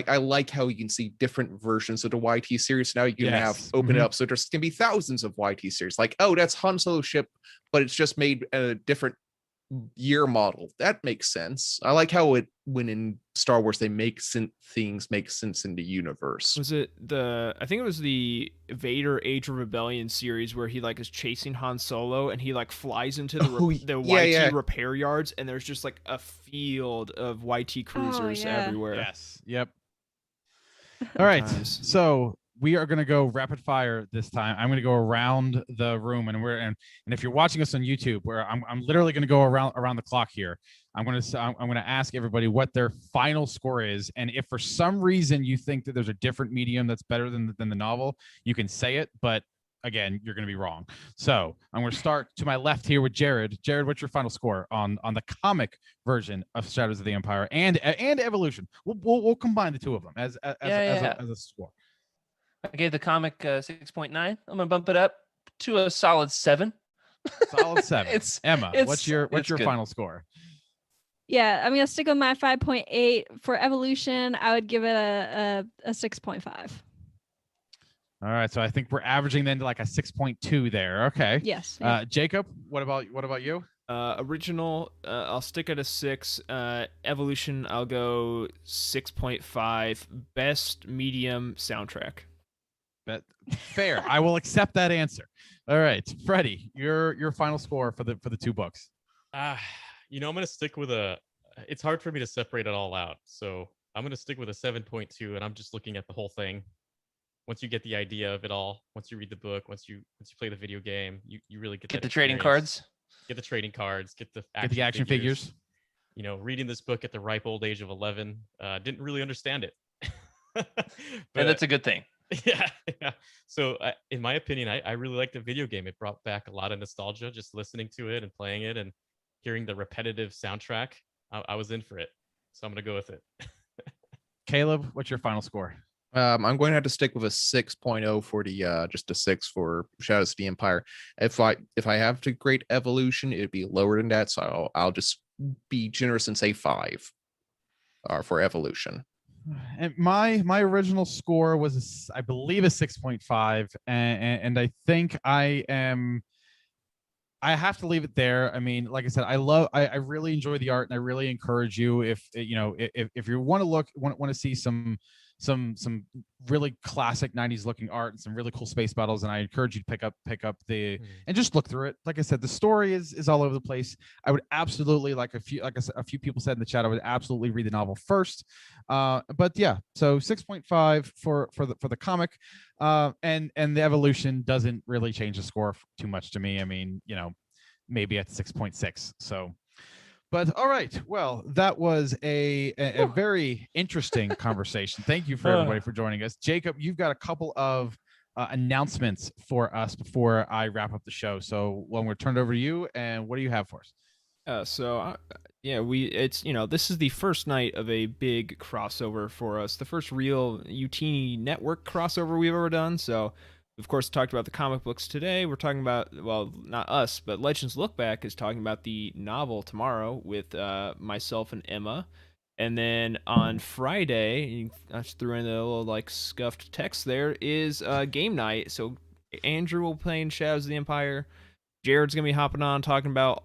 Speaker 3: I like how you can see different versions of the YT series. Now you can
Speaker 1: Yes.
Speaker 3: open it up, so there's can be thousands of YT series. Like, oh, that's Han Solo's ship, but it's just made a different year model. That makes sense. I like how when in Star Wars they make things make sense in the universe.
Speaker 4: Was it I think it was the Vader Age of Rebellion series where he like is chasing Han Solo and he like flies into the YT repair yards, and there's just like a field of YT cruisers everywhere.
Speaker 1: Yes. Yep. All right.
Speaker 4: times.
Speaker 1: So we are going to go rapid fire this time. I'm going to go around the room, and if you're watching us on YouTube, where I'm literally going to go around the clock here. I'm going to ask everybody what their final score is, and if for some reason you think that there's a different medium that's better than the novel, you can say it. But again, you're going to be wrong. So I'm going to start to my left here with Jared. Jared, what's your final score on the comic version of Shadows of the Empire and Evolution? We'll combine the two of them as a score.
Speaker 5: I gave the comic 6.9. I'm gonna bump it up to a solid 7.
Speaker 1: Solid 7. Emma, what's your
Speaker 5: good.
Speaker 1: final score?
Speaker 2: Yeah, I'm gonna stick with my 5.8 for Evolution. I would give it a 6.5.
Speaker 1: All right, so I think we're averaging then to like a 6.2 there. Okay.
Speaker 2: Yes.
Speaker 1: Jacob, what about you?
Speaker 4: Original, I'll stick at a 6. Evolution, I'll go 6.5. Best medium soundtrack.
Speaker 1: Fair. I will accept that answer. All right, Freddie, your final score for the two books.
Speaker 6: I'm gonna stick with it's hard for me to separate it all out, so I'm gonna stick with a 7.2, and I'm just looking at the whole thing. Once you get the idea of it all, once you read the book, once you play the video game, you really get
Speaker 5: the trading cards.
Speaker 6: Get the trading cards, get the
Speaker 1: action figures.
Speaker 6: Reading this book at the ripe old age of 11, didn't really understand it.
Speaker 5: And that's a good thing.
Speaker 6: Yeah. So in my opinion, I really liked the video game. It brought back a lot of nostalgia, just listening to it and playing it and hearing the repetitive soundtrack. I was in for it. So I'm going to go with it.
Speaker 1: Caleb, what's your final score?
Speaker 3: I'm going to have to stick with a 6.0 for the just a 6 for Shadows of the Empire. If I have to grade Evolution, it'd be lower than that. So I'll just be generous and say 5 for Evolution.
Speaker 1: And my original score was I believe a 6.5, and I think I have to leave it there. I mean, like I said, I really enjoy the art, and I really encourage you, if if you want to see some really classic 90s looking art and some really cool space battles, and I encourage you to pick up the and just look through it. Like I said, the story is all over the place. I would absolutely, like a few people said in the chat, I would absolutely read the novel first. But yeah, so 6.5 for the comic. And the Evolution doesn't really change the score too much to me. I mean, maybe at 6.6. So, but all right. Well, that was a very interesting conversation. Thank you for everybody for joining us. Jacob, you've got a couple of announcements for us before I wrap up the show. So, when we're turned over to you, and what do you have for us?
Speaker 4: This is the first night of a big crossover for us, the first real UT network crossover we've ever done. So, of course, talked about the comic books today. We're talking about, well, not us, but Legends Look Back is talking about the novel tomorrow with myself and Emma. And then on Friday, I just threw in a little scuffed text there, is game night. So Andrew will play in Shadows of the Empire. Jared's gonna be hopping on talking about,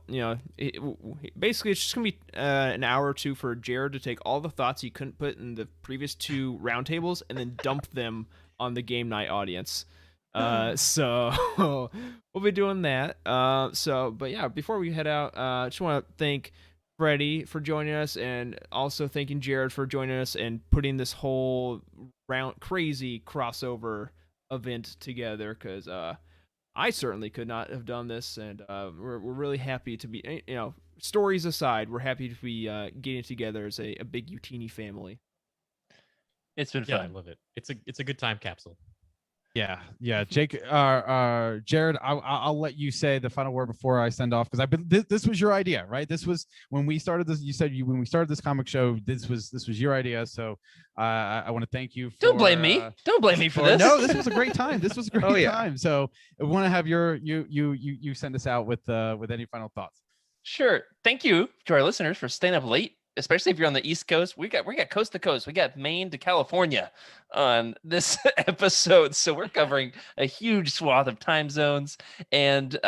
Speaker 4: basically it's just gonna be an hour or two for Jared to take all the thoughts he couldn't put in the previous 2 roundtables and then dump them on the game night audience. So we'll be doing that. But yeah, before we head out, I just want to thank Freddie for joining us, and also thanking Jared for joining us and putting this whole crazy crossover event together, because I certainly could not have done this, and we're really happy to be, stories aside, we're happy to be getting together as a big Utini family.
Speaker 5: It's been
Speaker 6: Yeah, I
Speaker 5: fun.
Speaker 6: love it. It's a good time capsule.
Speaker 1: Yeah. Jake, Jared, I'll let you say the final word before I send off, because this was your idea, right? This was when we started this. You said when we started this comic show, this was your idea. So I want to thank you.
Speaker 5: Don't blame me. Don't blame me for this.
Speaker 1: No, this was a great time. This was a great
Speaker 3: yeah.
Speaker 1: time. So I want to have you send us out with any final thoughts.
Speaker 5: Sure. Thank you to our listeners for staying up late, especially if you're on the East Coast. We got coast to coast. We got Maine to California on this episode. So we're covering a huge swath of time zones. And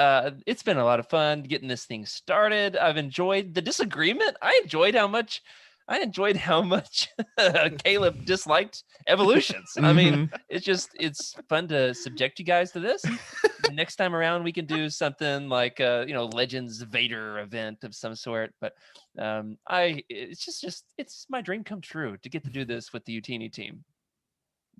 Speaker 5: it's been a lot of fun getting this thing started. I've enjoyed the disagreement. I enjoyed how much Caleb disliked Evolutions. I mean, it's fun to subject you guys to this. Next time around, we can do something like Legends Vader event of some sort. But it's my dream come true to get to do this with the Utini team.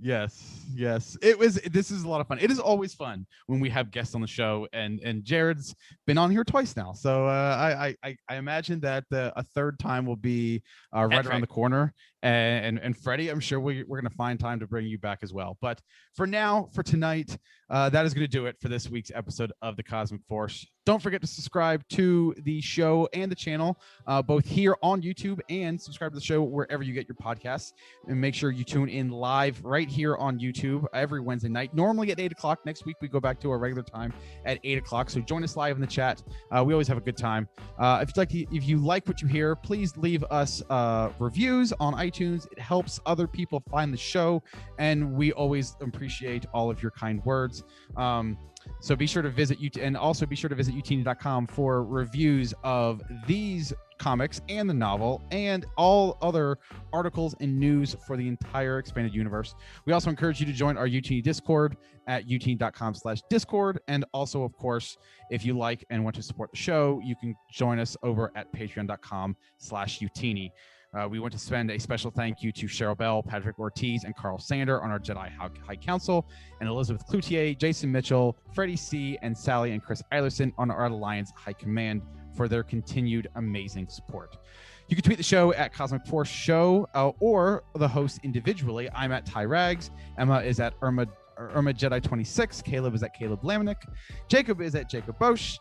Speaker 1: Yes. This is a lot of fun. It is always fun when we have guests on the show, and Jared's been on here twice now. So I imagine that a third time will be right around the corner. And Freddie, I'm sure we're going to find time to bring you back as well. But for tonight, that is going to do it for this week's episode of The Cosmic Force. Don't forget to subscribe to the show and the channel, both here on YouTube, and subscribe to the show wherever you get your podcasts. And make sure you tune in live right here on YouTube every Wednesday night, normally at 8 o'clock. Next week, we go back to our regular time at 8 o'clock. So join us live in the chat. We always have a good time. If you like what you hear, please leave us reviews on iTunes. It helps other people find the show, and we always appreciate all of your kind words. So be sure to visit and also be sure to visit utini.com for reviews of these comics and the novel and all other articles and news for the entire expanded universe. We also encourage you to join our Utini Discord at utini.com/discord. And also, of course, if you like and want to support the show, you can join us over at patreon.com/utini. We want to send a special thank you to Cheryl Bell, Patrick Ortiz, and Carl Sander on our Jedi High Council, and Elizabeth Cloutier, Jason Mitchell, Freddie C., and Sally and Chris Eilerson on our Alliance High Command for their continued amazing support. You can tweet the show at Cosmic Force Show or the host individually. I'm at Ty Rags. Emma is at Irma Jedi 26. Caleb is at Caleb Lamanick. Jacob is at Jacob Bosch.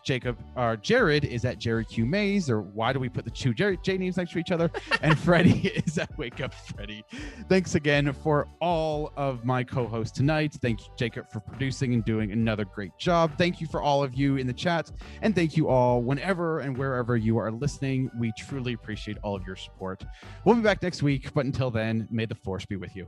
Speaker 1: Jared is at Jerry Q Mays, or why do we put the two J names next to each other? And Freddie is at Wake Up Freddie. Thanks again for all of my co-hosts tonight. Thank you, Jacob, for producing and doing another great job. Thank you for all of you in the chat, and thank you all whenever and wherever you are listening. We truly appreciate all of your support. We'll be back next week, but until then, may the force be with you.